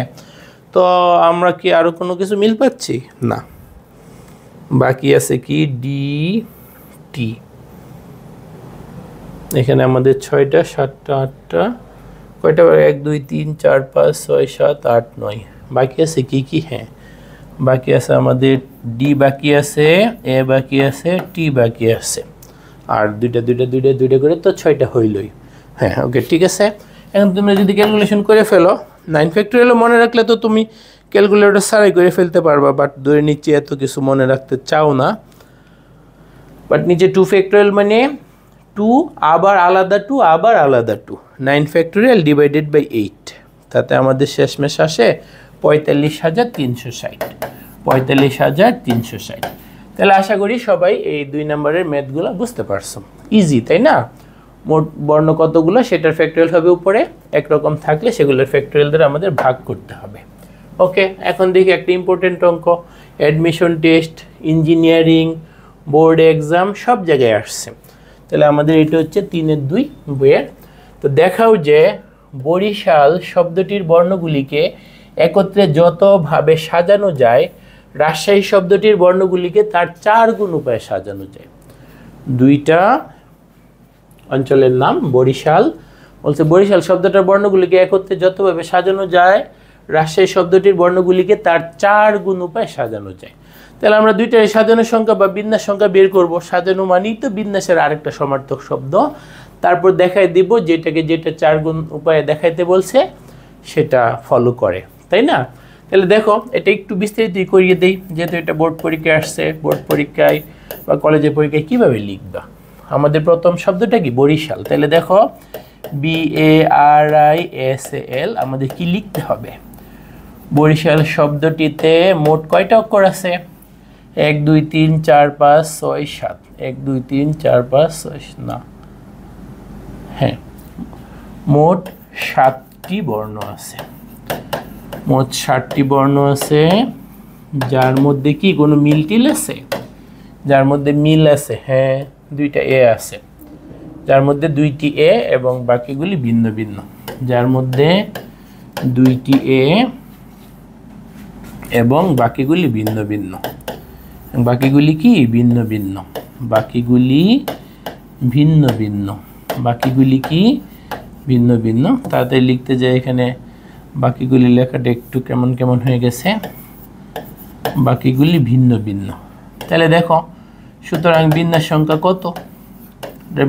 তো আমরা কি আরও কোনো কিছু মিল পাচ্ছি না, বাকি আছে কি ডি টি। এখানে আমাদের 6টা 7টা 8টা, কয়টা, 1 2 3 4 5 6 7 8 9, বাকি আছে কি কি, হ্যাঁ বাকি আছে আমাদের ডি বাকি আছে, এ বাকি আছে, টি বাকি আছে, আর দুইটা করে তো 6টা হইলই। হ্যাঁ ওকে, ঠিক আছে। এখন তুমি যদি ক্যালকুলেশন করে ফেলো, 9 ফ্যাক্টোরিয়াল মনে রাখলে তো তুমি ক্যালকুলেটর ছাড়াই করে ফেলতে পারবা, বাট ধরে নিচে এত কিছু মনে রাখতে চাও না। বাট নিচে 2 ফ্যাক্টোরিয়াল মানে 2 আবার আলাদা 2 আবার আলাদা 2, 9 ফ্যাক্টোরিয়াল ডিভাইডেড বাই 8, তাতে আমাদের শেষমেশ আসে 45,360। 45,360। তাহলে আশা করি সবাই এই 2 নম্বরের ম্যাথগুলো বুঝতে পারছো, ইজি তাই না? মোট বর্ণ কতগুলো সেটার ফ্যাক্টরিয়াল হবে উপরে, একরকম থাকলে সেগুলোর ফ্যাক্টরিয়াল দ্বারা আমাদের ভাগ করতে হবে। ওকে, এখন দেখি একটা ইম্পর্টেন্ট অঙ্ক, admission test, engineering, board exam সব জায়গায় আসছে। তাহলে আমাদের এটা হচ্ছে 3-2 বইয়ের। তো দেখাও যে বরিশাল শব্দটির বর্ণগুলিকে একত্রে যতভাবে সাজানো যায় রাজশাহী শব্দটির বর্ণগুলিকে তার 4 গুণ উপায়ে সাজানো যায়। দুইটা অঞ্চলের নাম বরিশাল, বলছে বরিশাল শব্দটার বর্ণগুলিকে একত্রে যতভাবে সাজানো যায় রাজশাহী শব্দটির বর্ণগুলিকে তার 4 গুণ উপায়ে সাজানো যায়। তাহলে আমরা দুইটার সাজানোর সংখ্যা বা বিন্যাস সংখ্যা বের করব। সাজানো মানেই তো বিন্যাসের আরেকটা সমার্থক শব্দ। তারপর দেখাই দিব যেটা 4 গুণ উপায়ে দেখাইতে বলছে সেটা ফলো করে, তাই না? তাহলে দেখো এটা একটু বিস্তারিত করিয়ে দেই, যেহেতু এটা বোর্ড পরীক্ষায় আসছে। বোর্ড পরীক্ষায় বা কলেজের পরীক্ষায় কীভাবে লিখবা? আমাদের প্রথম শব্দটা কি? বরিশাল। তাহলে দেখো BARISAL আমাদের কি লিখতে হবে? বরিশাল শব্দটিতে মোট কয়টা অক্ষর আছে? 1 2 3 4 5 6 7 1 2 3 4 5 6 না, হ্যাঁ, মোট 7টি বর্ণ আছে। মোট 7টি বর্ণ আছে, যার মধ্যে কি কোনো মিল আছে? যার মধ্যে মিল আছে, হ্যাঁ, 2টা এ আছে, যার মধ্যে 2টি এ এবং বাকিগুলি ভিন্ন ভিন্ন। যার মধ্যে 2টি এ এবং বাকিগুলি ভিন্ন ভিন্ন। বাকিগুলি কি? ভিন্ন ভিন্ন। বাকিগুলি ভিন্ন ভিন্ন। বাকিগুলি কি? ভিন্ন ভিন্ন। তাড়াতাড়ি লিখতে যাই, এখানে বাকিগুলি লেখাটা একটু কেমন কেমন হয়ে গেছে। বাকিগুলি ভিন্ন ভিন্ন। তাহলে দেখো, সুতরাং বিন্যাস সংখ্যা কত?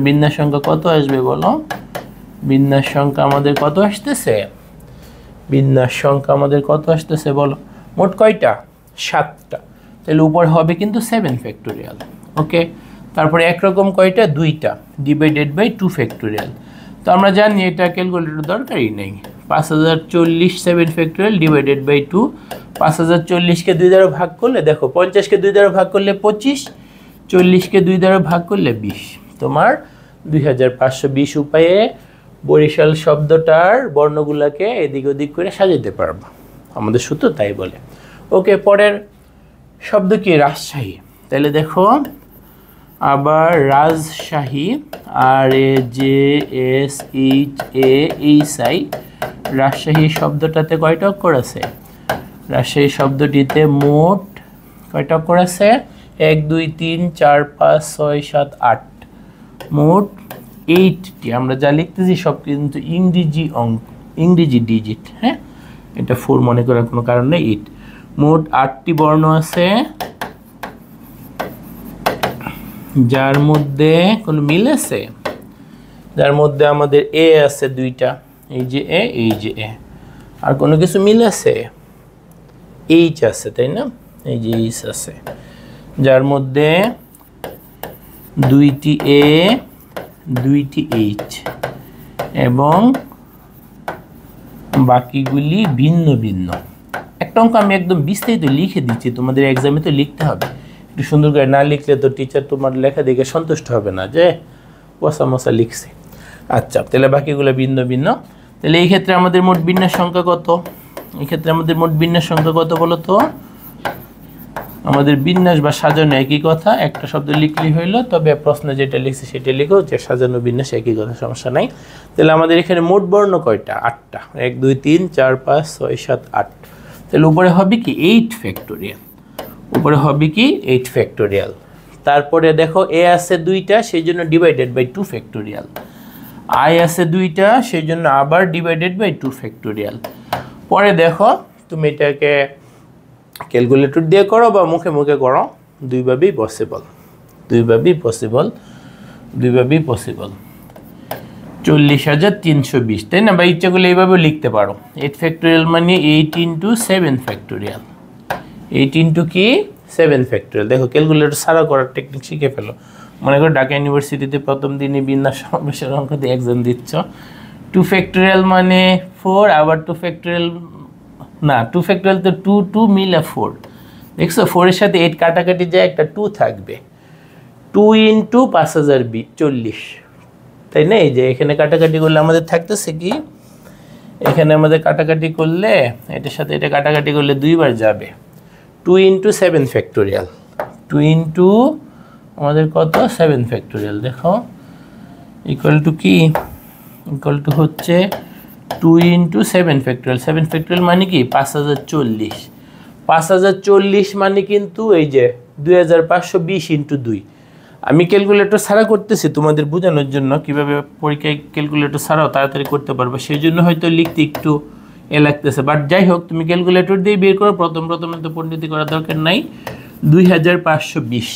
বিন্যাস সংখ্যা কত আসবে বলো? বিন্যাস সংখ্যা আমাদের কত আসতেছে? বিন্যাস সংখ্যা আমাদের কত আসতেছে বলো? মোট কয়টা? 7টা। তাহলে উপর হবে কিন্তু 7 ফ্যাক্টোরিয়াল। ওকে, তারপরে একরকম কয়টা? 2টা, ডিভাইডেড বাই 2 ফ্যাক্টোরিয়াল। তো আমরা জানি এটা ক্যালকুলেটর দরকারই নেই। 5040 7 ফ্যাক্টোরিয়াল ডিভাইডেড বাই 2। 5040কে 2 দ্বারা ভাগ করলে দেখো, 50কে 2 দ্বারা ভাগ করলে 25, 40কে 2 দ্বারা ভাগ করলে 20। তোমার 2520 উপায়ে বরিশাল শব্দটার বর্ণগুলোকে এদিক ওদিক করে সাজাতে পারবো। আমাদের সূত্র তাই বলে। ওকে, পরের শব্দ কি? রাজশাহী। তাহলে দেখো আবার রাজশাহী, RAJSHAHI, রাজশাহী শব্দটাতে কয়টা অক্ষর আছে? রাজশাহী শব্দটিতে মোট কয়টা অক্ষর আছে? 1 2 3 4 5 6 7 8, মোট 8টি। আমরা যা লিখতেছি সব কিন্তু ইংরেজি ডিজিট, হ্যাঁ, এটা 4 মনে করার কোনো কারণ নেই। 8, মোট 8টি বর্ণ আছে, যার মধ্যে কোনো মিল আছে? যার মধ্যে আমাদের এ আছে 2টা, এই যে এ, এই যে এ। আর কোনো কিছু মিল আছে? এইচ আছে, তাই না? এই যে এইচ আছে, যার মধ্যে 2টি এ 2টি এইচ এবং বাকিগুলি ভিন্ন ভিন্ন। একটা অঙ্ক আমি একদম বিস্তারিত লিখে দিচ্ছি, তোমাদের এক্সামে তো লিখতে হবে। একটু সুন্দর করে না লিখলে তো টিচার তোমার লেখা দেখে সন্তুষ্ট হবে না যে পচা মশা লিখছে। আচ্ছা, তাহলে বাকিগুলো ভিন্ন ভিন্ন। তাহলে এই ক্ষেত্রে আমাদের মোট বিন্যাস সংখ্যা কত? এই ক্ষেত্রে আমাদের মোট বিন্যাস সংখ্যা কত বলো তো? আমাদের বিন্যাস বা সাজানো একই কথা, একটা শব্দ লিখলেই হইলো, তবে প্রশ্নে যেটা লিখছে সেটা লিখো, যে সাজানো বিন্যাস একই কথা, সমস্যা নাই। তাহলে আমাদের এখানে মোট বর্ণ কয়টা? 8টা। 1 2 3 4 5 6 7 8। তাহলে উপরে হবে কি? 8 ফ্যাক্টোরিয়াল। উপরে হবে কি? 8 ফ্যাক্টোরিয়াল। তারপরে দেখো এ আছে 2টা, সেই জন্য ডিভাইডেড বাই 2 ফ্যাক্টোরিয়াল। আই আছে 2টা, সেই জন্য আবার ডিভাইডেড বাই 2 ফ্যাক্টোরিয়াল। পরে দেখো তুমি এটাকে ক্যালকুলেটর দিয়ে করো বা মুখে মুখে করো, দুইভাবেই পসিবল। 40,320, তাই না? বা ইচ্ছা করলে এইভাবে লিখতে পারো। 8 ফ্যাক্টোরিয়াল মানে 8 × 7 ফ্যাক্টোরিয়াল। 8 × কি? 7 ফ্যাক্টোরিয়াল। দেখো ক্যালকুলেটর সারা করার টেকনিক শিখে ফেলো। মনে করো ঢাকা ইউনিভার্সিটিতে প্রথম দিনে বিন্যাস সমাবেশের অঙ্ক দিয়ে এক্সাম দিচ্ছ। 2 ফ্যাক্টোরিয়াল মানে 4, আবার 2 ফ্যাক্টোরিয়াল না, 2 ফ্যাক্টোরিয়াল তো 2 2 মিলে 4। দেখছো 4 এর সাথে 8 কাটাকাটি যায়, একটা 2 থাকবে। 2 × 5040, তাই না? এই যে এখানে কাটাকাটি করলে আমাদের থাকতেছে কি, এখানে আমাদের কাটাকাটি করলে এটার সাথে এটা কাটাকাটি করলে 2 বার যাবে, 2 × 7 ফ্যাক্টোরিয়াল, 2 ইন্টু আমাদের কত 7 ফ্যাক্টোরিয়াল, দেখো ইকুয়াল টু কি, ইকুয়াল টু হচ্ছে 2 × 7 ফ্যাক্টোরিয়াল। 7 ফ্যাক্টোরিয়াল মানে কি 5040, 5040 মানে কিন্তু এই যে 2520 × 2। আমি ক্যালকুলেটর ছাড়া করতেছি তোমাদের বোঝানোর জন্য, কিভাবে পরীক্ষায় ক্যালকুলেটর ছাড়াও তাড়াতাড়ি করতে পারবে, সেই জন্য হয়তো লিখতে একটু লাগতেছে। বাট যাই হোক, তুমি ক্যালকুলেটর দিয়ে বের করো, প্রথমে তো পণ্ডিতি করার দরকার নাই। 2520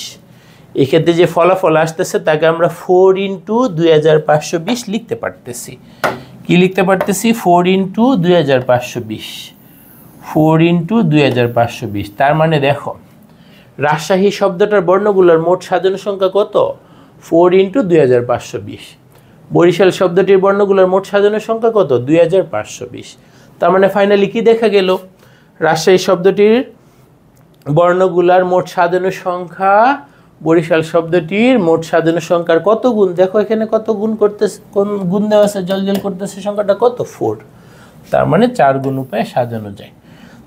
এক্ষেত্রে যে ফলাফল আসতেছে তাকে আমরা 4 × 2520 লিখতে পারতেছি। কি লিখতে পারতেছি? 4 × 2520, 4 × 2520। তার মানে দেখো রাজশাহী শব্দটার বর্ণগুলোর মোট সাজানো সংখ্যা কত? 4 × 2520। বরিশাল শব্দটির বর্ণগুলোর মোট সাজানো সংখ্যা কত? 2520। তার মানে ফাইনালি কি দেখা গেল? রাজশাহী শব্দটির বর্ণগুলার মোট সাজানো সংখ্যা বরিশাল শব্দটির মোট সাজানো সংখ্যার কত গুণ? দেখো এখানে কত গুণ করতেছে, কোন গুণ দেওয়া আছে, জলজল করতেছে, সংখ্যাটা কত? 4। তার মানে 4 গুণ উপায়ে সাজানো যায়।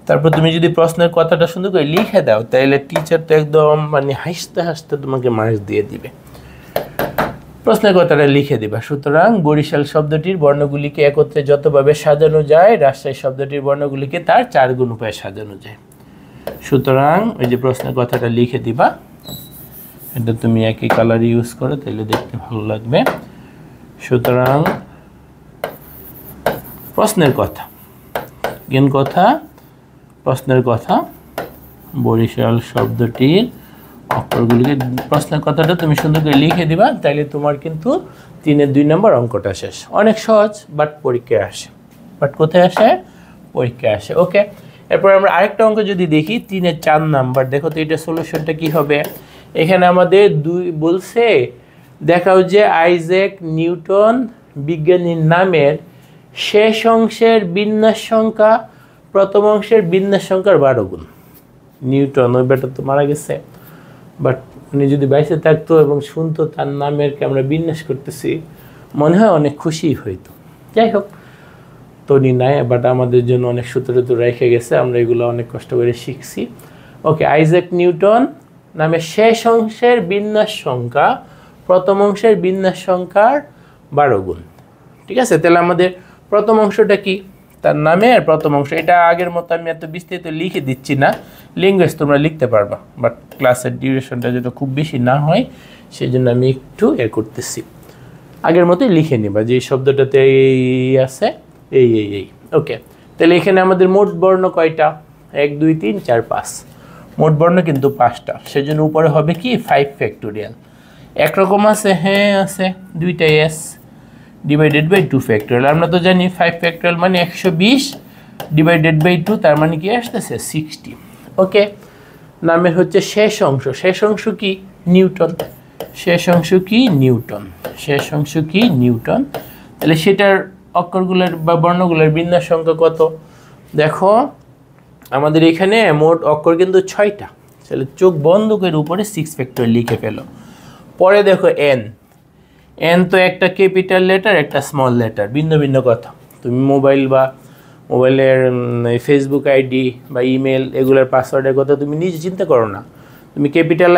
তারপর তুমি যদি প্রশ্নের কথাটা সুন্দর করে লিখে দাও তাহলে টিচার তো একদম মানে হাসতে হাসতে তোমাকে মার্কস দিয়ে দিবে। প্রশ্নের কথাটা লিখে দিবা। সুতরাং বরিশাল শব্দটির বর্ণগুলিকে একত্রে যতভাবে সাজানো যায় রাজশাহী শব্দটির বর্ণগুলিকে তার 4 গুণ উপায়ে সাজানো যায়। সুতরাং ওই যে প্রশ্নের কথাটা লিখে দিবা, এটা তুমি একই কালার ইউজ করো তাহলে দেখতে ভালো লাগবে। সুতরাং প্রশ্নের কথা, প্রশ্নের কথা বরিশাল শব্দটির অক্ষরগুলিকে, প্রশ্নের কথাটা তুমি সুন্দর করে লিখে দিবা, তাইলে তোমার কিন্তু 3-এর 2 নম্বর অঙ্কটা শেষ। অনেক সহজ, বাট পরীক্ষায় আসে। বাট কোথায় আসে? পরীক্ষায় আসে। ওকে, এরপর আমরা আরেকটা অঙ্ক যদি দেখি 3-এর 4 নাম্বার, দেখো তো এটা সলিউশনটা কি হবে। এখানে আমাদের বলছে দেখাও যে আইজ্যাক নিউটন বিজ্ঞানীর নামের শেষ অংশের বিন্যাস সংখ্যা প্রথম অংশের বিন্যাস সংখ্যার 12 গুণ। নিউটন ওই বেটা তো মারা গেছে, বাট উনি যদি বাইসে থাকতো এবং শুনতো তার নামের কে আমরা বিন্যাস করতেছি, মনে হয় অনেক খুশি হইতো। যাই হোক, তো উনি নাই, বাট আমাদের জন্য অনেক সূত্র তো রেখে গেছে, আমরা এগুলো অনেক কষ্ট করে শিখছি। ওকে, আইজ্যাক নিউটন নামের শেষ অংশের বিন্যাস সংখ্যা প্রথম অংশের বিন্যাস সংখ্যার 12 গুণ। ঠিক আছে, তাহলে আমাদের প্রথম অংশটা কি? তার নামের প্রথম অংশ। এটা আগের মতো আমি এত বিস্তারিত লিখে দিচ্ছি না, ল্যাঙ্গুয়েজ তোমরা লিখতে পারবা, বাট ক্লাসের ডিউরেশনটা যেটা খুব বেশি না হয় সেই জন্য আমি একটু করতেছি। আগের মতোই লিখে নিবা যে এই শব্দটাতে এই আছে, এই। ওকে, তাহলে এখানে আমাদের মোট বর্ণ কয়টা? 1 2 3 4 5। মোট বর্ণ কিন্তু 5টা, সেজন্য উপরে হবে কি 5 ফ্যাক্টোরিয়াল। একরকম আছে, হ্যাঁ আছে, 2টা এস ডিভাইডেড বাই 2 ফ্যাক্টোরিয়াল। আমরা তো জানি 5 ফ্যাক্টোরিয়াল মানে 120 ডিভাইডেড বাই 2, তার মানে কি আসতেছে 60। ওকে, নামের হচ্ছে শেষ অংশ, শেষ অংশ কি? নিউটন। শেষ অংশ কি? নিউটন। শেষ অংশ কি? নিউটন। তাহলে সেটার অক্ষরগুলোর বা বর্ণগুলোর বিন্যাস সংখ্যা কত? দেখো আমাদের এখানে মোট অক্ষর কিন্তু 6টা, তাহলে চোখ বন্ধ করে উপরে 6 ফ্যাক্টোরিয়াল লিখে ফেলো। পরে দেখো এন তো একটা ক্যাপিটাল লেটার, একটা স্মল লেটার, ভিন্ন ভিন্ন কথা। তুমি মোবাইলের ফেসবুক আইডি বা ইমেল এগুলোর পাসওয়ার্ডের কথা তুমি নিজে চিন্তা করো না। তুমি ক্যাপিটাল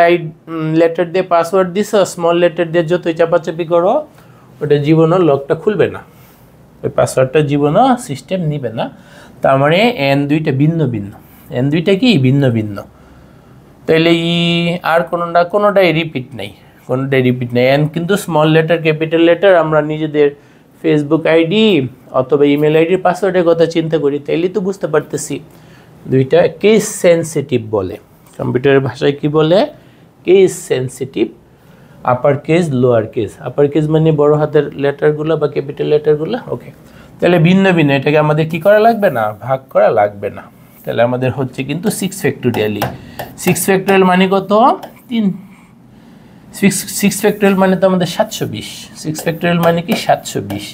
লেটার দিয়ে পাসওয়ার্ড দিছো, স্মল লেটার দিয়ে যতই চাপাচাপি করো ওটা জীবনও লকটা খুলবে না, ওই পাসওয়ার্ডটা জীবনও সিস্টেম নিবে না। তার মানে এন 2টা ভিন্ন ভিন্ন, এন 2টা কি? ভিন্ন ভিন্ন। তাহলে আর কোনোটাই রিপিট নেই, এন কিন্তু স্মল লেটার ক্যাপিটাল লেটার আমরা নিজেদের ফেসবুক আইডি অথবা ইমেল আইডির পাসওয়ার্ডের কথা চিন্তা করি, তাইলে তো বুঝতে পারতেছি 2টা কেস সেন্সিটিভ বলে। কম্পিউটারের ভাষায় কি বলে? Case sensitive. Upper case, lower case. Upper case মানে বড় হাতের লেটারগুলো বা ক্যাপিটাল লেটারগুলো। ওকে, তাহলে ভিন্ন ভিন্ন, এটাকে আমাদের কি করা লাগবে না? ভাগ করা লাগবে না। তাহলে আমাদের হচ্ছে কিন্তু 6 ফ্যাক্টোরিয়ালই। 6 ফ্যাক্টোরিয়াল মানে কত? 3। 6 ফ্যাক্টোরিয়াল মানে তো আমাদের 720। 6 ফ্যাক্টোরিয়াল মানে কি? 720।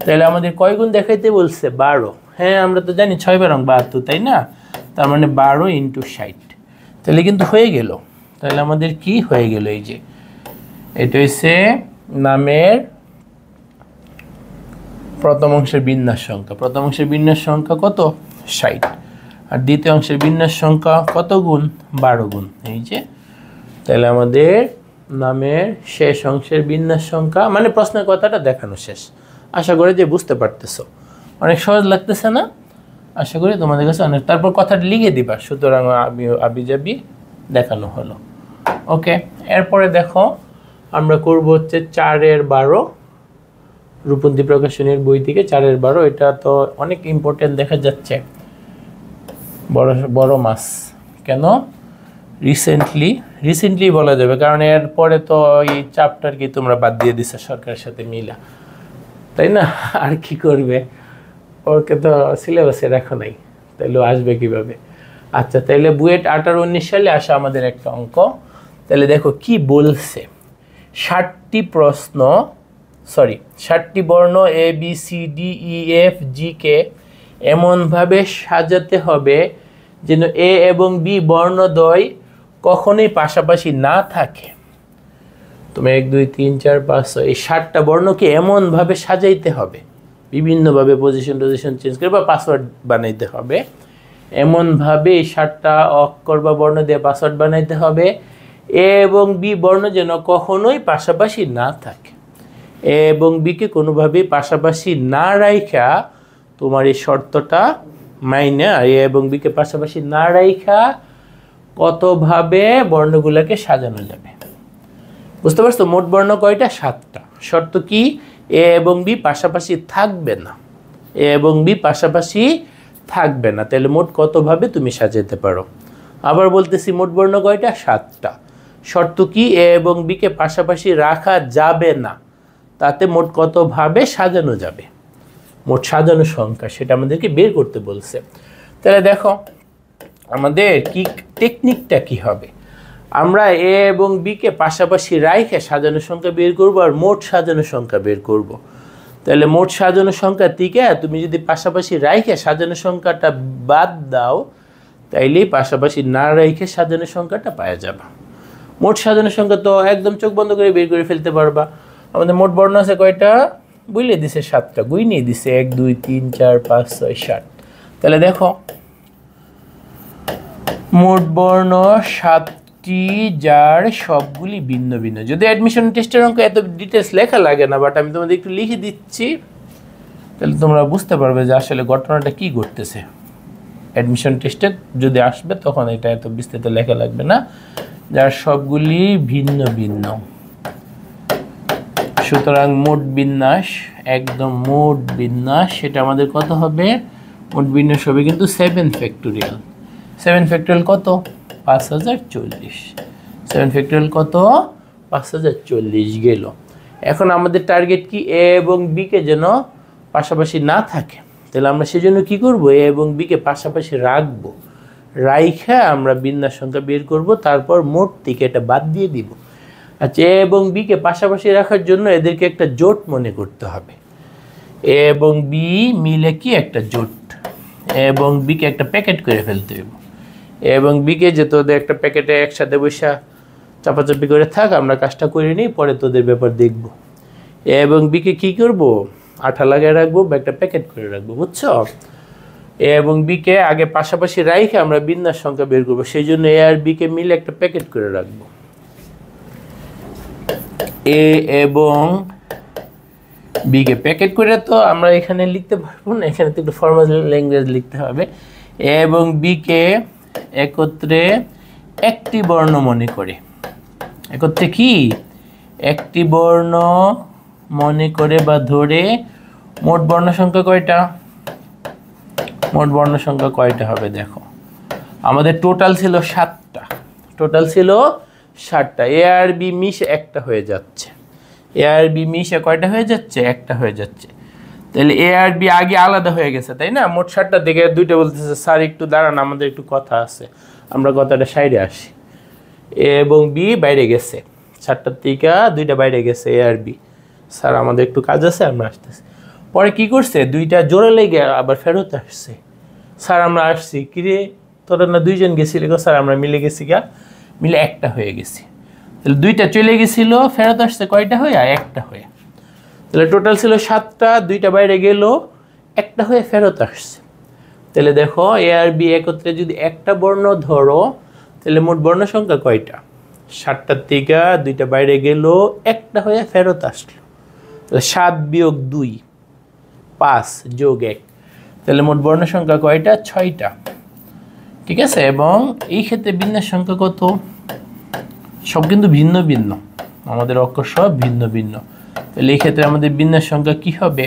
তাহলে আমাদের কয় গুণ দেখাইতে বলছে? 12। হ্যাঁ, আমরা তো জানি 6 বার 72, তাই না? তার মানে 12 × 60। তাহলে কিন্তু হয়ে গেল। তাহলে আমাদের কি হয়ে গেল? এই যে এটা হচ্ছে নামের প্রথম অংশের বিন্যাস সংখ্যা কত 60 আর দ্বিতীয় অংশের বিন্যাস সংখ্যা কত গুণ 12 গুণ এই যে তাহলে আমাদের নামের শেষ অংশের বিন্যাস সংখ্যা মানে প্রশ্নের কথাটা দেখানো শেষ আশা করি যে বুঝতে পারতেছো অনেক সহজ লাগতেছে না আশা করি তোমাদের কাছে অনেক তারপর কথাটা লিখে দিবা সুতরাং আবিজাবি দেখানো হলো ওকে এরপরে দেখো আমরা করব হচ্ছে 4/12 রূপন্তী প্রকাশনীর বই থেকে 4/12 এটা তো অনেক ইম্পর্টেন্ট দেখা যাচ্ছে বড় মাস কেন রিসেন্টলি বলা যাবে কারণ এর পরে তো এই চ্যাপ্টার কি তোমরা বাদ দিয়ে দিছো সরকারের সাথে মিলা তাই না আর কি করবে ওকে তো সিলেবাসে রাখো নাই তাহলে আসবে কিভাবে আচ্ছা তাহলে বুয়েট 18-19 সালে আসা আমাদের একটা অঙ্ক তাহলে দেখো কি বলছে 60টি বর্ণ A B C D E F G K এমনভাবে সাজাতে হবে যেন এ এবং বি বর্ণদ্বয় কখনোই পাশাপাশি না থাকে তুমি 1 2 3 4 5 6 এই 60টা বর্ণকে এমনভাবে সাজাইতে হবে বিভিন্নভাবে পজিশন চেঞ্জ করে বা পাসওয়ার্ড বানাইতে হবে এমনভাবে এই 60টা অক্ষর বা বর্ণ দিয়ে পাসওয়ার্ড বানাইতে হবে এ এবং বি বর্ণ যেন কখনোই পাশাপাশি না থাকে এ এবং বিকে কোনোভাবেই পাশাপাশি না রাইখা তোমার এই শর্তটা মাইনে আর এ এবং বিকে পাশাপাশি না রাইখা কতভাবে বর্ণগুলোকে সাজানো যাবে বুঝতে পারছো মোট বর্ণ কয়টা 7টা শর্ত কি এ এবং বি পাশাপাশি থাকবে না এ এবং বি পাশাপাশি থাকবে না তাহলে মোট কতভাবে তুমি সাজাতে পারো আবার বলতেছি মোট বর্ণ কয়টা 7টা শর্ত কি এ এবং বিকে পাশাপাশি রাখা যাবে না তাতে মোট কতভাবে সাজানো যাবে মোট সাজানো সংখ্যা সেটা আমাদেরকে বের করতে বলছে তাহলে দেখো আমাদের কি টেকনিকটা কি হবে আমরা এ এবং বি কে পাশাপাশি রাইখে সাজানো সংখ্যা বের করব আর মোট সাজানো সংখ্যা বের করব তাহলে মোট সাজানো সংখ্যা থেকে তুমি যদি পাশাপাশি রাইখে সাজানো সংখ্যাটা বাদ দাও তাইলে পাশাপাশি না রাইখে সাজানো সংখ্যাটা পাওয়া যাবে মোট সাজানো সংখ্যা তো একদম চোখ বন্ধ করে বের করে ফেলতে পারবা আমাদের মোট বর্ণ আছে কয়টা বুঝলে দিছে 7টা গুই নিয়ে দিছে 1 2 3 4 5 6 7 তাহলে দেখো মোট বর্ণ 7টি যার সবগুলি ভিন্ন ভিন্ন যদি অ্যাডমিশন টেস্টের অঙ্ক এত ডিটেলস লেখা লাগে না বাট আমি তোমাদের একটু লিখে দিচ্ছি তাহলে তোমরা বুঝতে পারবে যে আসলে ঘটনাটা কি ঘটতেছে অ্যাডমিশন টেস্টে যদি আসবে তখন এটা এত বিস্তারিত লেখা লাগবে না যার সবগুলি ভিন্ন ভিন্ন সুতরাং মোট বিন্যাস একদম মোট বিন্যাস সেটা আমাদের কত হবে মোট বিন্যাস হবে কিন্তু 7 ফ্যাক্টোরিয়াল 7 ফ্যাক্টোরিয়াল কত 5040 7 ফ্যাক্টোরিয়াল কত 5040 গেল এখন আমাদের টার্গেট কি এ এবং বি কে যেন পাশাপাশি না থাকে তাহলে আমরা সেজন্য কি করব এ এবং বি কে পাশাপাশি রাখবো রাইখা আমরা বিন্যাস সংখ্যা বের করব তারপর মোট থেকে এটা বাদ দিয়ে দিব আচ্ছা এ এবং বি কে পাশাপাশি রাখার জন্য এদেরকে একটা জোট মনে করতে হবে এ এবং বি মিলে কি একটা জোট এ এবং বি কে একটা প্যাকেট করে ফেলতে হবে এ এবং বি কে যে তোদের একটা প্যাকেটে একসাথে বসা চাপাচাপি করে থাক আমরা কাজটা করে নিই পরে তোদের ব্যাপার দেখব এ এবং বি কে কী করবো আঠা লাগিয়ে রাখবো বা একটা প্যাকেট করে রাখবো বুঝছো এ এবং বি কে আগে পাশাপাশি রাইখে আমরা বিন্যাস সংখ্যা বের করবো সেই জন্য এ আর বি কে মিলে একটা প্যাকেট করে রাখবো এ এবং বি কে প্যাকেট করে তো আমরা এখানে লিখতে পারবো না এখানে তো একটু ফর্মাল ল্যাঙ্গুয়েজ লিখতে হবে এ এবং বি কে একত্রে একটি বর্ণ মনে করে একত্রে কি একটি বর্ণ মনে করে বা ধরে মোট বর্ণ সংখ্যা কয়টা মোট বর্ণ সংখ্যা কয়টা হবে দেখো আমাদের টোটাল ছিল 7টা এ আর বি মিশে একটা হয়ে যাচ্ছে এ আর বি মিশে কয়টা হয়ে যাচ্ছে একটা হয়ে যাচ্ছে তাহলে এ আর বি আগে আলাদা হয়ে গেছে তাই না মোট 7টা দিকে দুইটা বলতেছে স্যার একটু দাঁড়ান আমাদের একটু কথা আছে আমরা কথাটা সাইডে আসি এ এবং বি বাইরে গেছে 7টার থেকে দুইটা বাইরে গেছে এ আর বি স্যার আমাদের একটু কাজ আছে আমরা আসতেছি পরে কি করছে দুইটা জোরে লেগে আবার ফেরত আসছে স্যার আমরা আসছি কিরে তোরা না দুইজন গেছিলি গো স্যার আমরা মিলে গেছি মিলে একটা হয়ে গেছি তাহলে দুইটা চলে গেছিল ফেরত আসছে কয়টা হয়ে একটা হয়ে তাহলে টোটাল ছিল 7টা, 2টা বাইরে গেল, একটা হয়ে ফেরত আসছে। তাহলে দেখো এ আর বি একত্রে যদি একটা বর্ণ ধরো তাহলে মোট বর্ণ সংখ্যা কয়টা? 7টার থেকে 2টা বাইরে গেল, একটা হয়ে ফেরত আসলো। তাহলে 7 বিয়োগ 2 5 যোগ 1, তাহলে মোট বর্ণ সংখ্যা কয়টা? 6টা। ঠিক আছে, এবং এই ক্ষেত্রে বিন্যাস সংখ্যা কত? সব কিন্তু ভিন্ন ভিন্ন, আমাদের অক্ষর সব ভিন্ন ভিন্ন। তাহলে এই ক্ষেত্রে আমাদের বিন্যাস সংখ্যা কি হবে?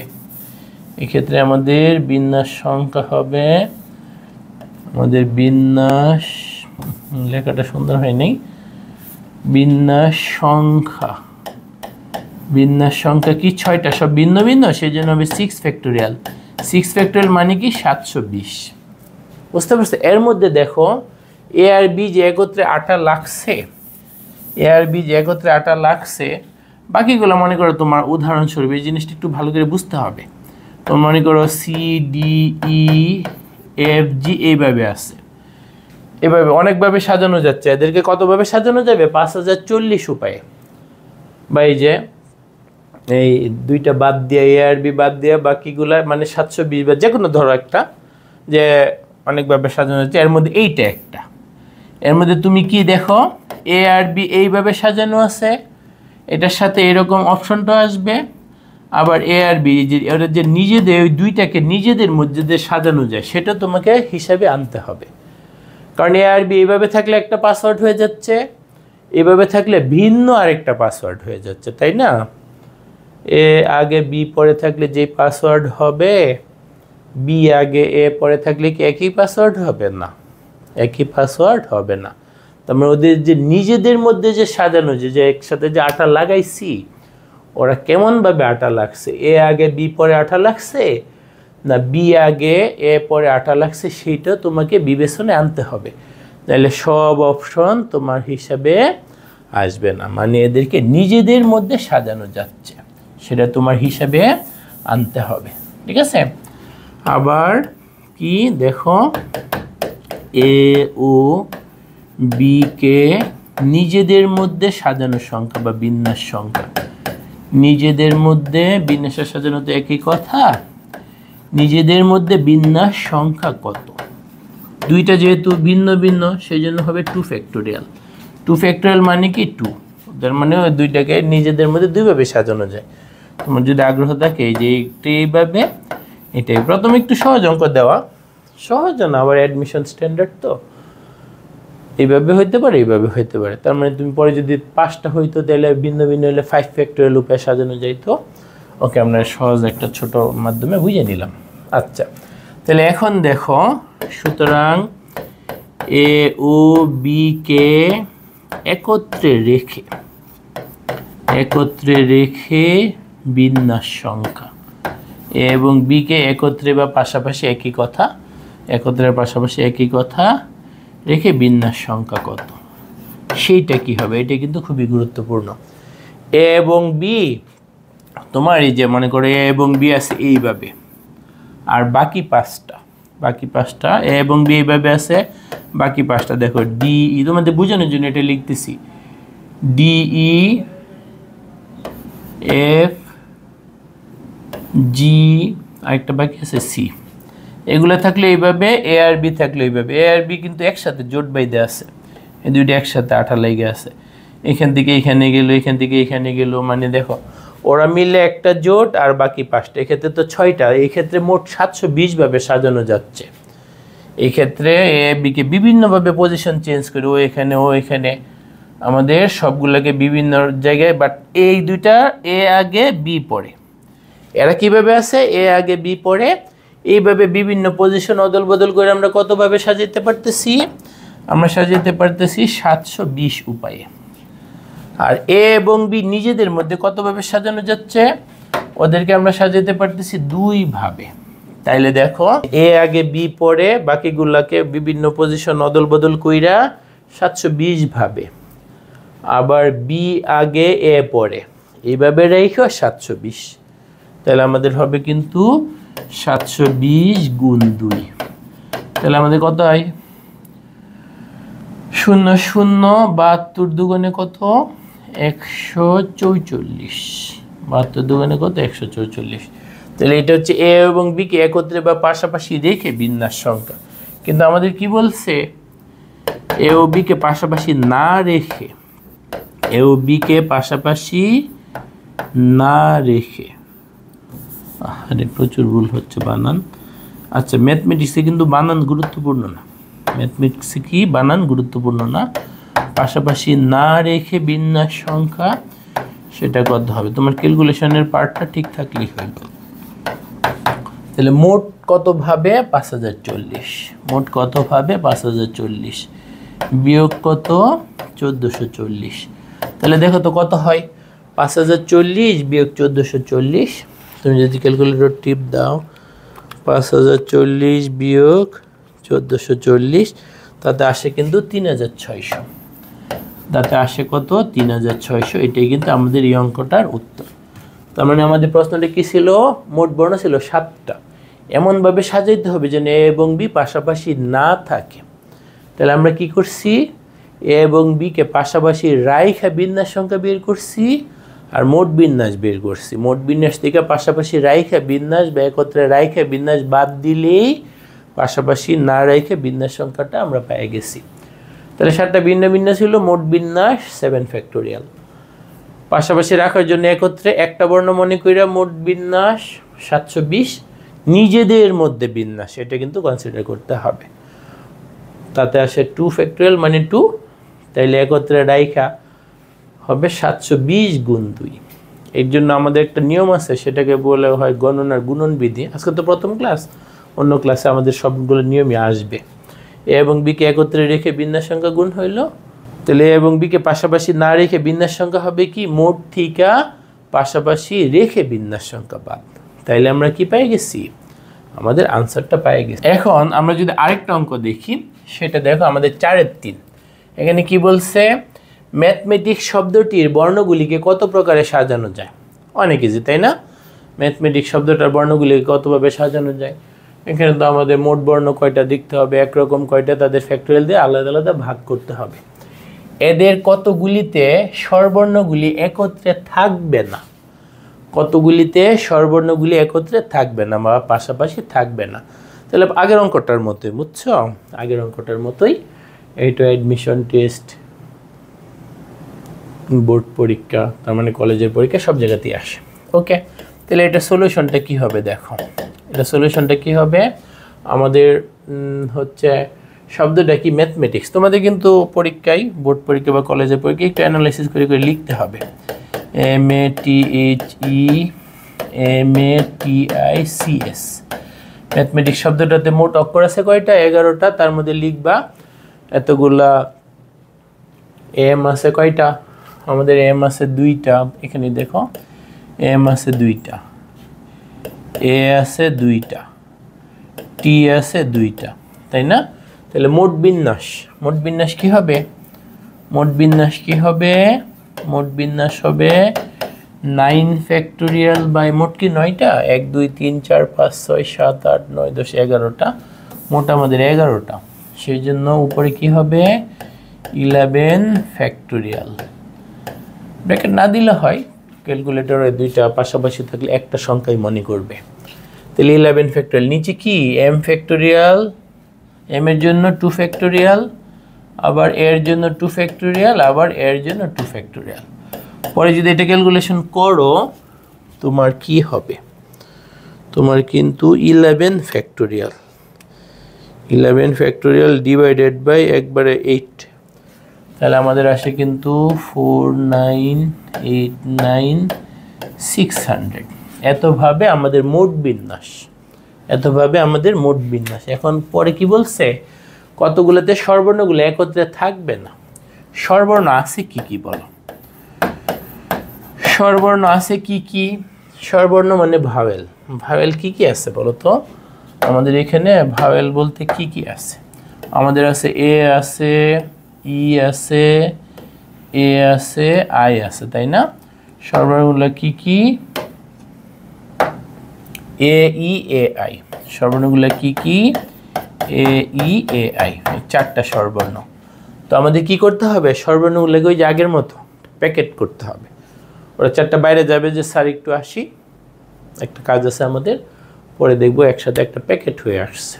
এক্ষেত্রে আমাদের বিন্যাস সংখ্যা হবে, আমাদের বিন্যাস, লেখাটা সুন্দর হয় নাই, বিন্যাস সংখ্যা কি? 6টা, সব ভিন্ন ভিন্ন, সেই জন্য হবে 6 ফ্যাক্টোরিয়াল। 6 ফ্যাক্টোরিয়াল মানে কি? 720। বুঝতে পারছো? এর মধ্যে দেখো এ আর বি যে একত্রে 8টা লাগছে, এ আর বি যে একত্রে 8টা লাগছে, বাকিগুলো মনে করো তোমার উদাহরণস্বরূপ এই জিনিসটা একটু ভালো করে বুঝতে হবে। তো মনে করো C D E F G এইভাবে আছে, এভাবে অনেকভাবে সাজানো যাচ্ছে। এদেরকে কতভাবে সাজানো যাবে? 5040 উপায়ে। বা এই যে এই 2টা বাদ দিয়ে, এ আর বি বাদ দিয়ে বাকিগুলা মানে 720 বা যে কোনো ধরো একটা, যে অনেকভাবে সাজানো যাচ্ছে, এর মধ্যে এইটা একটা। এর মধ্যে তুমি কি দেখো, এ আর বি এইভাবে সাজানো আছে, এটার সাথে এরকম অপশনটা আসবে। আবার এ আর বি ওরা যে নিজেদের ওই 2টাকে নিজেদের মধ্যে যে সাজানো যায় সেটা তোমাকে হিসাবে আনতে হবে। কারণ এ আর বি এইভাবে থাকলে একটা পাসওয়ার্ড হয়ে যাচ্ছে, এভাবে থাকলে ভিন্ন আরেকটা পাসওয়ার্ড হয়ে যাচ্ছে, তাই না? এ আগে বি পরে থাকলে যে পাসওয়ার্ড হবে, বি আগে এ পরে থাকলে কি একই পাসওয়ার্ড হবে? না, একই পাসওয়ার্ড হবে না। তার মানে ওদের যে নিজেদের মধ্যে যে সাজানো, যে একসাথে যে 8টা লাগাইছি, ওরা কেমনভাবে 8টা লাগছে, এ আগে বি পরে 8টা লাগছে না বি আগে এ পরে 8টা লাগছে, সেইটা তোমাকে বিবেচনায় আনতে হবে। তাহলে সব অপশন তোমার হিসাবে আসবে না, মানে এদেরকে নিজেদের মধ্যে সাজানো যাচ্ছে, সেটা তোমার হিসাবে আনতে হবে। ঠিক আছে, আবার কি দেখো, এ ও বি কে নিজেদের মধ্যে সাজানো সংখ্যা বা বিন্যাস সংখ্যা, নিজেদের মধ্যে বিন্যাসের সাজানো তো একই কথা, নিজেদের মধ্যে বিন্যাস সংখ্যা কত? 2টা যেহেতু ভিন্ন ভিন্ন সেই জন্য হবে 2 ফ্যাক্টোরিয়াল। 2 ফ্যাক্টোরিয়াল মানে কি? 2, তার মানে ওই 2টাকে নিজেদের মধ্যে 2ভাবে সাজানো যায়। তোমার যদি আগ্রহ থাকে এই যে একটু এইভাবে, এটাই প্রথমে একটু সহজ অঙ্ক দেওয়া, সহজ না আবার অ্যাডমিশন স্ট্যান্ডার্ড, তো এইভাবে হইতে পারে, এইভাবে হইতে পারে। তার মানে তুমি পরে যদি 5টা হইতো তাহলে ভিন্ন ভিন্ন হলে 5 ফ্যাক্টোরিয়াল উপায়ে সাজানো যাইতো। ওকে, আমরা সহজ একটা ছোট মাধ্যমে বুঝে নিলাম। আচ্ছা, তাহলে এখন দেখো, সুতরাং এ ও বি কে একত্রে রেখে বিন্যাস সংখ্যা, এ এবং বি কে একত্রে বা পাশাপাশি একই কথা, একত্রের পাশাপাশি একই কথা রেখে বিন্যাস সংখ্যা কত, সেইটা কি হবে? এটা কিন্তু খুবই গুরুত্বপূর্ণ। এ এবং বি তোমার এই যে মনে করে এ এবং বি আছে এইভাবে, আর বাকি 5টা এ এবং বি এইভাবে আছে, বাকি 5টা দেখো ডি ই, তোমাদের বোঝানোর জন্য এটা লিখতেছি, ডি ই এফ জি, আরেকটা বাকি আছে সি, এগুলো থাকলে এইভাবে, এ আর বি থাকলে এইভাবে। এ আর বি কিন্তু একসাথে জোট বাইদে আছে, এই 2টা একসাথে 8 লেগে আছে, এখান থেকে এখানে গেল, এখান থেকে এখানে গেল, মানে দেখো ওরা মিলে একটা জোট, আর বাকি 5টা, এক্ষেত্রে তো 6টা, এই ক্ষেত্রে মোট 720ভাবে সাজানো যাচ্ছে। এই ক্ষেত্রে এ বিকে বিভিন্নভাবে পজিশন চেঞ্জ করে, ও এখানে ও এখানে, আমাদের সবগুলোকে বিভিন্ন জায়গায়, বাট এই 2টা এ আগে বি পরে, এরা কিভাবে আছে, এ আগে বি পরে, এইভাবে বিভিন্ন পজিশন অদল বদল করে আমরা কতভাবে সাজাতে পারতেছি? আমরা সাজাতে পারতেছি 720 উপায়ে। আর এ এবং বি নিজেদের মধ্যে কতভাবে সাজানো যাচ্ছে? ওদেরকে আমরা সাজাতে পারতেছি 2ভাবে। তাইলে দেখো, এ আগে বি পরে, বাকিগুলাকে বিভিন্ন পজিশন অদল বদল কইরা 720 ভাবে, আবার বি আগে এ পরে, এইভাবে রেখে 720। তাহলে আমাদের হবে কিন্তু 720 গুণ 2, তাহলে আমাদের কত হয়? 0 0 72 দুগুণে কত? 144, 72 দুগুণে কত 144। তাহলে এটা হচ্ছে এ এবং বি কে একত্রে বা পাশাপাশি রেখে বিন্যাস সংখ্যা। কিন্তু আমাদের কি বলছে, এ ও বি কে পাশাপাশি না রেখে, এ ও বি কে পাশাপাশি না রেখে, আরে প্রচুর ভুল হচ্ছে বানান। আচ্ছা, ম্যাথমেটিক্সে কিন্তু বানান গুরুত্বপূর্ণ না, ম্যাথমেটিক্সে কি বানান গুরুত্বপূর্ণ না, পাশাপাশি না রেখে বিন্যাস সংখ্যা সেটা করতে হবে। তোমার ক্যালকুলেশনের পার্টটা ঠিক থাকলেই হইল। তাহলে মোট কত ভাবে 5040, মোট কত ভাবে 5040 বিয়োগ কত 1440। তাহলে দেখো তো কত হয়, 5040 বিয়োগ 1440। তুমি যদি ক্যালকুলেটর টিপ দাও, 5040 বিয়োগ 1440, তাতে আসে কিন্তু 3600, তাতে আসে কত 3600। এটাই কিন্তু আমাদের এই অঙ্কটার উত্তর। তার মানে আমাদের প্রশ্নটা কি ছিল, মোট বর্ণ ছিল 7টা, এমনভাবে সাজাইতে হবে যেন এ এবং বি পাশাপাশি না থাকে। তাহলে আমরা কি করছি, এ এবং বি কে পাশাপাশি রাইখা বিন্যাস সংখ্যা বের করছি আর মোট বিন্যাস বের করছি। মোট বিন্যাস থেকে পাশাপাশি রাইখা বিন্যাস বা একত্রে রাইখা বিন্যাস বাদ দিলেই পাশাপাশি না রাইখে বিন্যাস সংখ্যাটা আমরা পেয়ে গেছি। তাহলে 7টা ভিন্ন ভিন্ন ছিল, মোট বিন্যাস 7 ফ্যাক্টোরিয়াল। পাশাপাশি রাখার জন্য একত্রে একটা বর্ণ মনে কইরা মোট বিন্যাস 720, নিজেদের মধ্যে বিন্যাস এটা কিন্তু কনসিডার করতে হবে। তাতে আসে 2 ফ্যাক্টোরিয়াল মানে 2, তাইলে একত্রে রাইখা হবে 720 গুণ 2। এর জন্য আমাদের একটা নিয়ম আছে, সেটাকে বলে হয় গণনার গুণন বিধি। আজকে তো প্রথম ক্লাস, অন্য ক্লাসে আমাদের সবগুলো নিয়মই আসবে। এ এবং বিকে একত্রে রেখে বিন্যাস সংখ্যা গুণ হইল, তাহলে এ এবং বিকে পাশাপাশি না রেখে বিন্যাস সংখ্যা হবে কি, মোট থিকা পাশাপাশি রেখে বিন্যাস সংখ্যা বাদ। তাইলে আমরা কি পেয়ে গেছি, আমাদের আনসারটা পেয়ে গেছি। এখন আমরা যদি আরেকটা অঙ্ক দেখি, সেটা দেখো আমাদের 4-এর 3। এখানে কি বলছে, ম্যাথমেটিক্স শব্দটির বর্ণগুলিকে কত প্রকারে সাজানো যায়। অনেক ইজি তাই না, ম্যাথমেটিক্স শব্দটার বর্ণগুলিকে কতভাবে সাজানো যায়। এখানে তো আমাদের মোট বর্ণ কয়টা দেখতে হবে, একরকম কয়টা, তাদের ফ্যাক্টোরিয়াল দিয়ে আলাদা আলাদা ভাগ করতে হবে। এদের কতগুলিতে স্বরবর্ণগুলি একত্রে থাকবে না, কতগুলিতে স্বরবর্ণগুলি একত্রে থাকবে না বা পাশাপাশি থাকবে না। তাহলে আগের অঙ্কটার মতোই, বুঝছো, আগের অঙ্কটার মতোই। এইটা অ্যাডমিশন টেস্ট, বোর্ড পরীক্ষা, তার মানে কলেজের পরীক্ষা, সব জায়গাতেই আসে। ওকে, তাহলে এটা সলিউশনটা কি হবে দেখো, এটা সলিউশনটা কি হবে আমাদের হচ্ছে শব্দটা কি ম্যাথমেটিক্স। তোমাদের কিন্তু পরীক্ষায়, বোর্ড পরীক্ষা বা কলেজের পরীক্ষায় একটু অ্যানালাইসিস করে করে লিখতে হবে। MATHEMATICS, ম্যাথমেটিক্স শব্দটাতে মোট অক্ষর আছে কয়টা, 11টা। তার মধ্যে লিখবা এতগুলা এম আছে কয়টা, আমাদের এম আছে 2টা। এখানে দেখো এম আছে 2টা, এ আছে 2টা, টি আছে 2টা, তাই না। তাহলে মোট বিন্যাস, মোট বিন্যাস কি হবে, মোট বিন্যাস কি হবে, মোট বিন্যাস হবে 9 ফ্যাক্টোরিয়াল বাই মোট কি 9টা, 1 2 3 4 5 6 7 8 9 10 11টা, মোট আমাদের 11টা। সেই জন্য উপরে কি হবে 11 ফ্যাক্টোরিয়াল। ব্র্যাকেট না দিলে হয়, ক্যালকুলেটরে 2টা পাশাপাশি থাকলে একটা সংখ্যাই মনে করবে। তাহলে 11 ফ্যাক্টোরিয়াল, নিচে কি এম ফ্যাক্টোরিয়াল, এম এর জন্য 2 ফ্যাক্টোরিয়াল, আবার এর জন্য 2 ফ্যাক্টোরিয়াল, আবার এর জন্য 2 ফ্যাক্টোরিয়াল। পরে যদি এটা ক্যালকুলেশন করো তোমার কি হবে, তোমার কিন্তু 11 ফ্যাক্টোরিয়াল, 11 ফ্যাক্টোরিয়াল ডিভাইডেড বাই একবারে 8, তাহলে আমাদের আসে কিন্তু 4989600। এতভাবে আমাদের মোট বিন্যাস, এতভাবে আমাদের মোট বিন্যাস। এখন পরে কি বলছে, কতগুলোতে স্বরবর্ণগুলো একত্রে থাকবে না। স্বরবর্ণ আছে কি কি বলো, স্বরবর্ণ আছে কি কি, স্বরবর্ণ মানে ভাওয়েল। ভাওয়েল কি কি আছে বলো তো, আমাদের এখানে ভাওয়েল বলতে কি কি আছে, আমাদের আছে এ আছে, ই আছে, এ আছে, আই আছে, তাই না। স্বরবর্ণগুলো কি কি, এ ই এ আই, স্বরবর্ণগুলো কি কি, এ ই এ আই, 4টা স্বরবর্ণ। তো আমাদের কি করতে হবে, স্বরবর্ণগুলোকে ওই যে আগের মতো প্যাকেট করতে হবে। ওরা 4টা বাইরে যাবে যে স্যার একটু আসি, একটা কাজ আছে আমাদের, পরে দেখবো একসাথে একটা প্যাকেট হয়ে আসছে।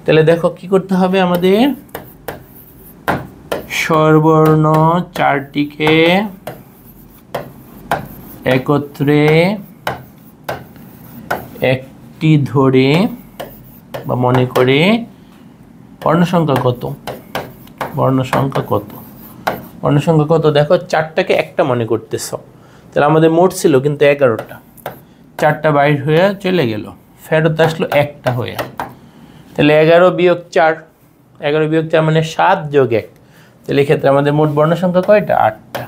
তাহলে দেখো কি করতে হবে আমাদের, স্বরবর্ণ 4টিকে একত্রে একটি ধরে বা মনে করে বর্ণসংখ্যা কত, বর্ণসংখ্যা কত, বর্ণসংখ্যা কত, দেখো 4টাকে একটা মনে করতেছ, তাহলে আমাদের মোট ছিল কিন্তু 11টা, 4টা বাইর হয়ে চলে গেল, ফেরত আসলো একটা হয়ে, তাহলে 11 বিয়োগ 4, 11 বিয়োগ 4 মানে 7 যোগ 1, তাহলে এক্ষেত্রে আমাদের মোট বর্ণসংখ্যা কয়টা, 8টা,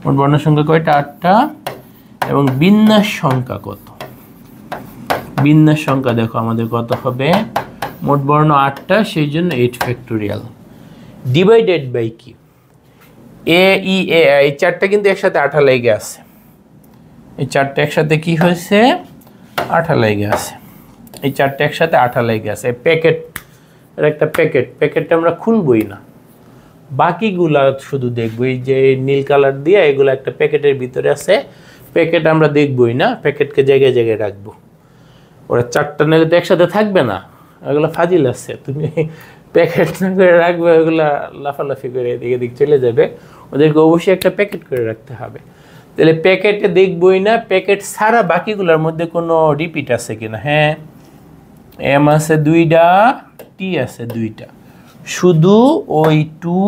মোট বর্ণসংখ্যা কয়টা, 8টা। এবং বিন্যাস সংখ্যা কত, বিন্যাস সংখ্যা দেখো আমাদের কত হবে, মোট বর্ণ 8টা, সেই জন্য 8 ফ্যাক্টোরিয়াল ডিভাইডেড বাই কি, এ ই এ এই 4টা কিন্তু একসাথে 8 লেগে আছে, এই 4টা একসাথে কি হয়েছে, 8 লেগে আছে, এই 4টা একসাথে 8 লেগে আছে। প্যাকেট, এর একটা প্যাকেট, প্যাকেটটা আমরা খুলবই না, বাকিগুলা শুধু দেখবো, এই যে নীল কালার দিয়ে এগুলো একটা প্যাকেটের ভিতরে আছে, প্যাকেট আমরা দেখবই না, প্যাকেটকে জায়গায় জায়গায় রাখবো, ওরা 4টা নিলে তো একসাথে থাকবে না, ওগুলো ফাজিল আছে, তুমি প্যাকেট করে রাখবে, ওগুলা লাফালাফি করে এদিক এদিক চলে যাবে, ওদেরকে অবশ্যই একটা প্যাকেট করে রাখতে হবে। তাহলে প্যাকেটে দেখবই না, প্যাকেট ছাড়া বাকিগুলোর মধ্যে কোনো রিপিট আছে কিনা, হ্যাঁ এম আছে 2টা, টি আছে 2টা, শুধু ওই 2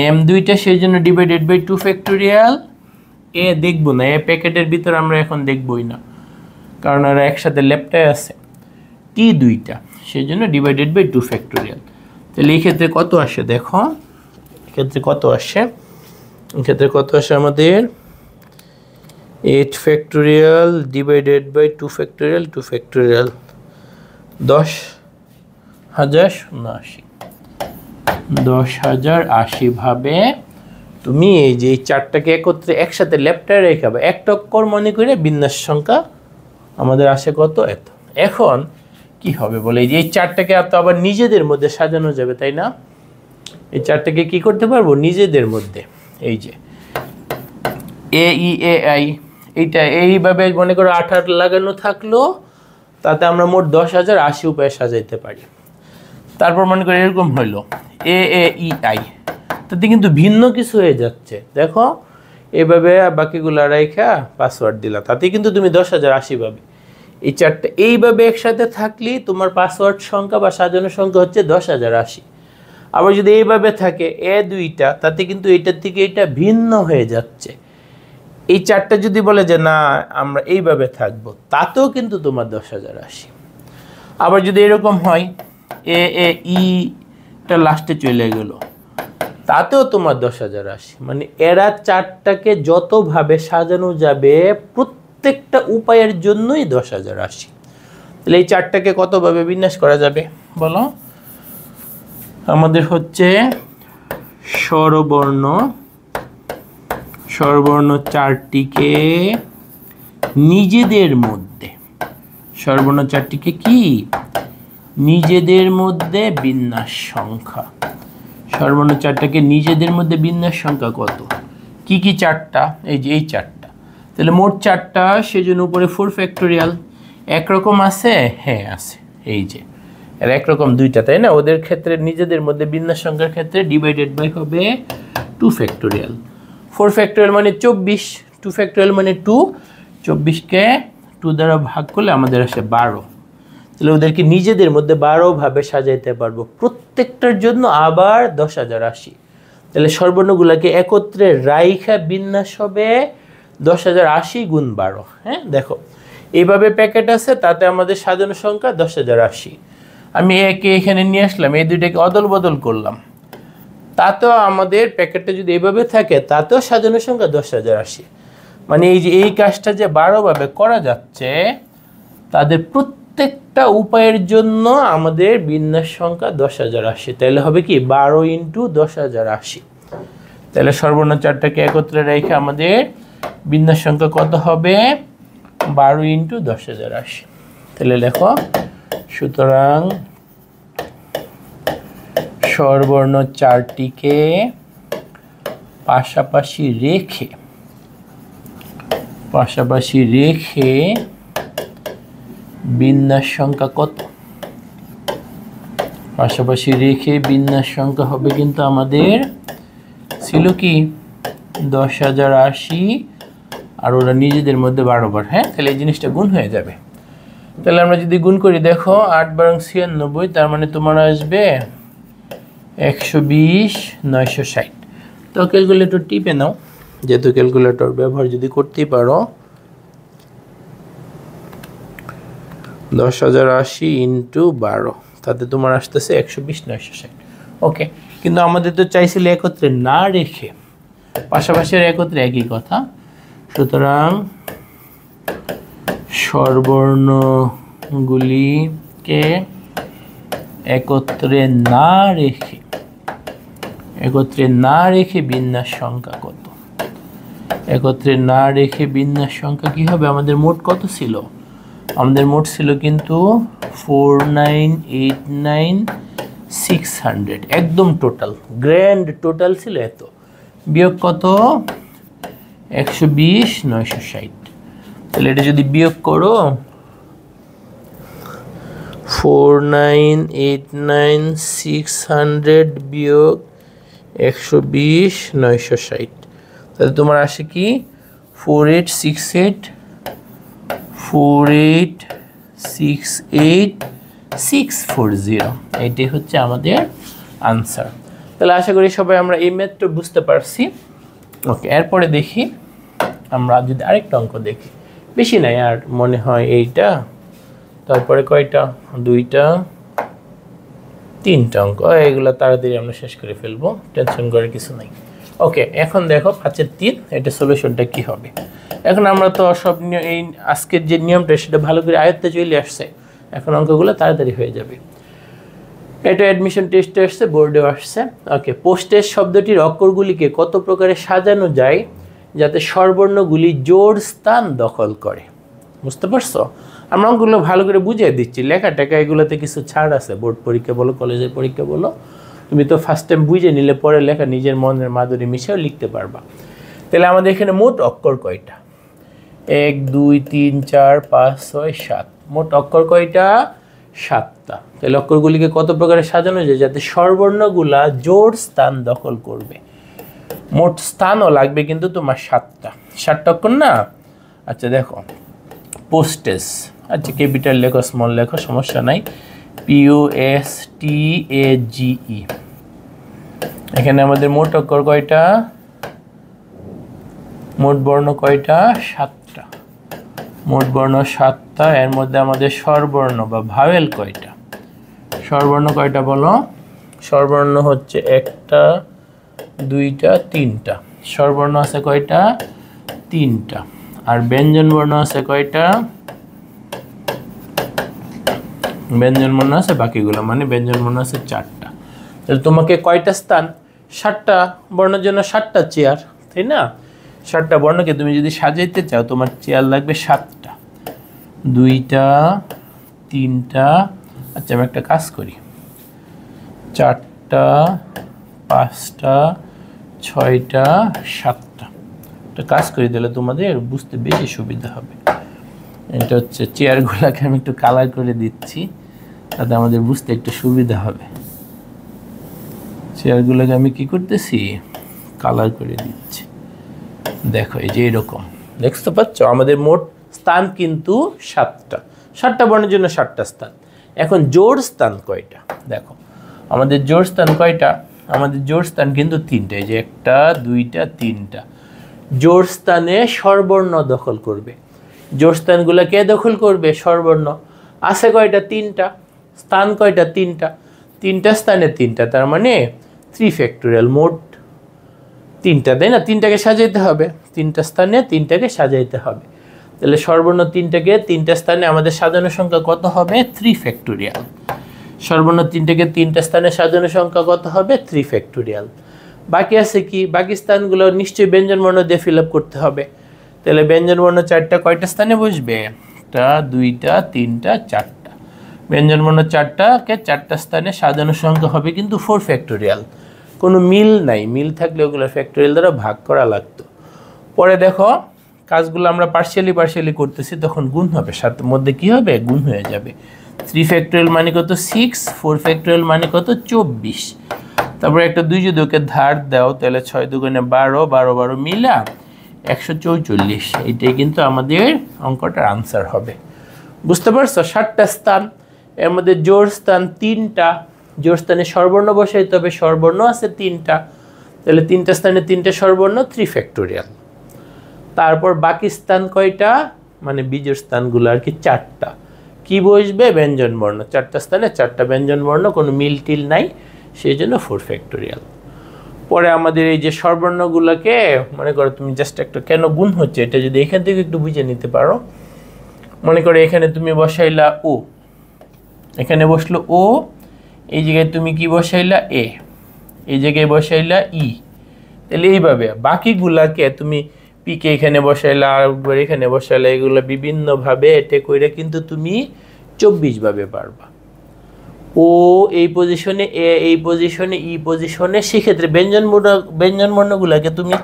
এম 2টা, সেই জন্য ডিভাইডেড বাই 2 ফ্যাক্টোরিয়াল, এ দেখবো না, এ প্যাকেটের ভিতর আমরা এখন দেখবই না, কারণ ওরা একসাথে লেপটায় আছে, টি 2টা, সেই জন্য ডিভাইডেড বাই 2 ফ্যাক্টোরিয়াল। তাহলে এই ক্ষেত্রে কত আসে দেখো, এক্ষেত্রে কত আসে, এক্ষেত্রে কত আসে আমাদের 8 factorial divided by 2 factorial, 2 factorial 10,080, 10,080 ভাবে তুমি এই যে 4টাকে একত্রে একসাথে লেফটায় রেখাবে, একটা অক্ষর মনে করে বিন্যাস সংখ্যা আমাদের আসে কত, এত। এখন কি হবে বলে, এই যে 4টাকে তো আবার নিজেদের মধ্যে সাজানো যাবে, তাই না, এই 4টাকে কি করতে পারবো নিজেদের মধ্যে, এই যে এ ই এ আই, এইটা এইভাবে মনে করো 8 লাগানো থাকলো, তাতে আমরা মোট 10,080 উপায়ে সাজাইতে পারি। তারপর মনে করি এরকম হইলো এ এ ই আই, তাতে কিন্তু ভিন্ন কিছু হয়ে যাচ্ছে, দেখো এইভাবে বাকিগুলো রেখা পাসওয়ার্ড দিলা, তাতে কিন্তু তুমি 10,080 পাবে। এই 4টা এইভাবে একসাথে থাকলে তোমার পাসওয়ার্ড সংখ্যা বা সাজানো সংখ্যা হচ্ছে 10,080। আবার যদি এইভাবে থাকে এ 2টা, তাতে কিন্তু এইটার থেকে এটা ভিন্ন হয়ে যাচ্ছে। এই 4টা যদি বলে যে না আমরা এইভাবে থাকবো, তাতেও কিন্তু তোমার 10,080। আবার যদি এরকম হয় এ এ ইটা লাস্টে চলে গেল, তাতেও তোমার 10,080। মানে এরা 4টাকে যতভাবে সাজানো যাবে প্রত্যেকটা উপায়ের জন্যই 10,080। তাহলে এই 4টাকে কতভাবে বিন্যাস করা যাবে বলো, আমাদের হচ্ছে স্বরবর্ণ 4টিকে নিজেদের মধ্যে, স্বরবর্ণ 4টিকে কি নিজেদের মধ্যে বিন্যাস সংখ্যা, স্বরবর্ণ 4টাকে নিজেদের মধ্যে বিন্যাস সংখ্যা কত, কি কি 4টা, এই যে এই 4টা, তাহলে মোট 4টা, সেজন্য উপরে 4 ফ্যাক্টোরিয়াল। একরকম আছে, হ্যাঁ আছে, এই যে এর একরকম 2টা, তাই না, ওদের ক্ষেত্রে নিজেদের মধ্যে বিন্যাস সংখ্যার ক্ষেত্রে ডিভাইডেড বাই হবে 2 ফ্যাক্টোরিয়াল। 4 ফ্যাক্টোরিয়াল মানে 24, 2 ফ্যাক্টোরিয়াল মানে 2, 24কে 2 দ্বারা ভাগ করলে আমাদের আসে 12। তাহলে ওদেরকে নিজেদের মধ্যে 12 ভাবে সাজাইতে পারবো, প্রত্যেকটার জন্য আবার 10,080। তাহলে স্বরবর্ণগুলোকে একত্রে রাইখা বিন্যাস হবে 10,080 গুণ 12। হ্যাঁ দেখো এইভাবে প্যাকেট আছে, তাতে আমাদের সাজানো সংখ্যা 10,080। আমি একে এখানে নিয়ে আসলাম, এই 2টাকে অদল বদল করলাম, তাতেও আমাদের প্যাকেটটা যদি এইভাবে থাকে, তাতেও সাজানো সংখ্যা 10,080। মানে এই যে এই কাজটা যে 12 ভাবে করা যাচ্ছে, তাদের প্রত্যেকটা উপায়ের জন্য আমাদের বিন্যাস সংখ্যা 10,080। তাহলে হবে কি 12 × 10,080। তাহলে স্বরবর্ণ 4টাকে একত্রে রেখে আমাদের বিন্যাস সংখ্যা কত হবে, 12 × 10,080। তাহলে লেখো, সুতরাং স্বরবর্ণ 4টিকে পাশাপাশি রেখে বিন্যাস সংখ্যা কত? পাশাপাশি রেখে বিন্যাস সংখ্যা হবে কিন্তু আমাদের ছিল কি 10,080 আর ওরা নিজেদের মধ্যে 12 বার। হ্যাঁ, তাহলে এই জিনিসটা গুণ হয়ে যাবে। তাহলে আমরা যদি গুণ করি, দেখো 8 × 96, তার মানে তোমার আসবে 120 960। তো ক্যালকুলেটর টিপে নাও, যেহেতু ক্যালকুলেটর ব্যবহার যদি করতেই পারো। 10,080 × 12, তাতে তোমার আসতেছে 120 960। ওকে, কিন্তু আমাদের তো চাইছিল একত্রে না রেখে, পাশাপাশি একত্রে একই কথা। সুতরাং স্বরবর্ণগুলিকে একত্রে না রেখে বিন্যাস সংখ্যা কত? একত্রে না রেখে বিন্যাস সংখ্যা কি হবে? আমাদের মোট কত ছিল? আমাদের মোট ছিল কিন্তু 4989,600, একদম টোটাল, গ্র্যান্ড টোটাল ছিল এত। বিয়োগ কত? 120 960। তাহলে এটা যদি বিয়োগ করো, 4989,600 বিয়োগ 120 960, তাহলে তোমার আসে কি 4868,640। এইটাই হচ্ছে আমাদের আনসার। তাহলে আশা করি সবাই আমরা এই ম্যাথটা বুঝতে পারছি। ওকে, এরপরে দেখি আমরা যদি আরেকটা অঙ্ক দেখি, বেশি নাই আর মনে হয় এইটা, তারপরে কয়টা, 2টা 3টা অঙ্ক, এইগুলো তাড়াতাড়ি আমরা শেষ করে ফেলবো, টেনশন করার কিছু নাই। ওকে, এখন দেখো 5-3, এটা সলিউশনটা কি হবে। এখন আমরা তো সব এই আজকের যে নিয়মটা সেটা ভালো করে আয়ত্তে চলে আসছে, এখন অঙ্কগুলো তাড়াতাড়ি হয়ে যাবে। এটা অ্যাডমিশন টেস্টে আসছে, বোর্ডেও আসছে। ওকে, পোস্টের শব্দটির অক্ষরগুলিকে কত প্রকারে সাজানো যায় যাতে স্বরবর্ণগুলি জোড় স্থান দখল করে? বুঝতে পারছো? আমরা অঙ্কগুলো ভালো করে বুঝিয়ে দিচ্ছি, লেখা টেখা এগুলোতে কিছু ছাড় আছে। বোর্ড পরীক্ষা বলো, কলেজের পরীক্ষা বলো, তুমি তো ফার্স্ট টাইম বুঝে নিলে পরে লেখা নিজের মনের মাধুরী মিশেও লিখতে পারবা। তাহলে আমাদের এখানে মোট অক্ষর কয়টা? 1 2 3 4 5 6 7, মোট অক্ষর কয়টা? 7টা। তাহলে অক্ষরগুলিকে কত প্রকারে সাজানো যায় যাতে স্বরবর্ণগুলা জোড় স্থান দখল করবে? মোট স্থানও লাগবে কিন্তু তোমার 7টা অক্ষর না। আচ্ছা দেখো, পোস্টেজ, আচ্ছা ক্যাপিটাল লেখো, স্মল লেখো, সমস্যা নাই। POSTAGE, এখানে আমাদের মোট অক্ষর কয়টা? মোট বর্ণ কয়টা? 7টা। মোট বর্ণ 7টা। এর মধ্যে আমাদের স্বরবর্ণ বা ভাওয়েল কয়টা? স্বরবর্ণ কয়টা বলো? স্বরবর্ণ হচ্ছে 1টা 2টা 3টা। স্বরবর্ণ আছে কয়টা? 3টা। আর ব্যঞ্জন বর্ণ আছে কয়টা? ব্যঞ্জন বর্ণ আছে বাকিগুলো, মানে ব্যঞ্জন বর্ণ আছে 4টা। তাহলে তোমাকে কয়টা স্থান? 7টা বর্ণের জন্য 7টা চেয়ার, তাই না? 7টা বর্ণকে তুমি যদি সাজাইতে চাও, তোমার চেয়ার লাগবে 7টা। 2টা 3টা, আচ্ছা আমি একটা কাজ করি, 4টা 5টা 6টা 7টা, একটা কাজ করে দিলে তোমাদের বুঝতে বেশি সুবিধা হবে। এটা হচ্ছে চেয়ারগুলোকে আমি একটু কালার করে দিচ্ছি, তাতে আমাদের বুঝতে একটু সুবিধা হবে। চেয়ারগুলোকে আমি কি করতেছি? কালার করে দিচ্ছি। দেখো এই যে এরকম, দেখতে পাচ্ছ? আমাদের মোট স্থান কিন্তু 7টা বর্ণের জন্য 7টা স্থান। এখন জোড় স্থান কয়টা? দেখো আমাদের জোড় স্থান কয়টা? আমাদের জোড় স্থান কিন্তু 3টা। এই যে 1টা 2টা 3টা। জোড় স্থানে স্বরবর্ণ দখল করবে। জোড় স্থানগুলো কে দখল করবে? স্বরবর্ণ। আছে কয়টা? 3টা। স্থান কয়টা? 3টা। 3টা স্থানে 3টা, তার মানে 3 ফ্যাক্টোরিয়াল, মোট 3টা, তাই না? 3টাকে সাজাইতে হবে, 3টা স্থানে 3টাকে সাজাইতে হবে। তাহলে স্বরবর্ণ 3টাকে 3টা স্থানে আমাদের সাজানোর সংখ্যা কত হবে? 3 ফ্যাক্টোরিয়াল। স্বরবর্ণ 3টাকে 3টা স্থানে সাজানোর সংখ্যা কত হবে? 3 ফ্যাক্টোরিয়াল। বাকি আছে কি? বাকি স্থানগুলো নিশ্চয়ই ব্যঞ্জন বর্ণ দিয়ে ফিল আপ করতে হবে। তাহলে ব্যঞ্জন বর্ণ 4টা কয়টা স্থানে বসবে? 1টা 2টা 3টা 4টা। ব্যঞ্জন বর্ণ 4টাকে 4টা স্থানে সাজানোর সংখ্যা হবে কিন্তু 4 ফ্যাক্টোরিয়াল। কোনো মিল নাই, মিল থাকলে ওগুলো ফ্যাক্টোরিয়াল দ্বারা ভাগ করা লাগতো। পরে দেখো কাজগুলো আমরা পার্শিয়ালি করতেছি, তখন গুণ হবে, সাথে মধ্যে কি হবে, গুণ হয়ে যাবে। 3 ফ্যাক্টোরিয়াল মানে কত 6, 4 ফ্যাক্টোরিয়াল মানে কত 24। তারপরে একটা 2 যদি ওকে ধার দাও তাহলে 6 দুগুণে 12, 12 12 মিলা 144। এটাই কিন্তু আমাদের অঙ্কটার আনসার হবে। বুঝতে পারছো? 7টা স্থান, এর মধ্যে জোড় স্থান 3টা, জোড় স্থানে স্বরবর্ণ বসাইতে হবে, স্বরবর্ণ আছে 3টা, তাহলে 3টা স্থানে 3টে স্বরবর্ণ 3 ফ্যাক্টোরিয়াল। তারপর বাকি স্থান কয়টা, মানে বিজোড় স্থানগুলো আর কি 4টা, কি বসবে, ব্যঞ্জন বর্ণ। 4টা স্থানে 4টা ব্যঞ্জন বর্ণ, কোনো মিল টিল নাই, সেই জন্য 4 ফ্যাক্টোরিয়াল। পরে আমাদের এই যে স্বরবর্ণগুলোকে মনে করো তুমি জাস্ট একটা কেন গুণ হচ্ছে এটা যদি এখান থেকে একটু বুঝে নিতে পারো। মনে করো এখানে তুমি বসাইলা ও, এখানে বসলো ও, এই জায়গায় তুমি কি বসাইলা এ, এই জায়গায় বসাইলা ই, তাহলে এইভাবে বাকিগুলাকে তুমি পিকে এখানে বসাইলা, আরেকবার এখানে বসাইলা, এগুলো বিভিন্নভাবে এটে কইরা কিন্তু তুমি 24 ভাবে পারবা। ও এই পজিশনে, এ এই পজিশনে, ই পজিশনে, সেক্ষেত্রে ব্যঞ্জন বর্ণগুলোকে তুমি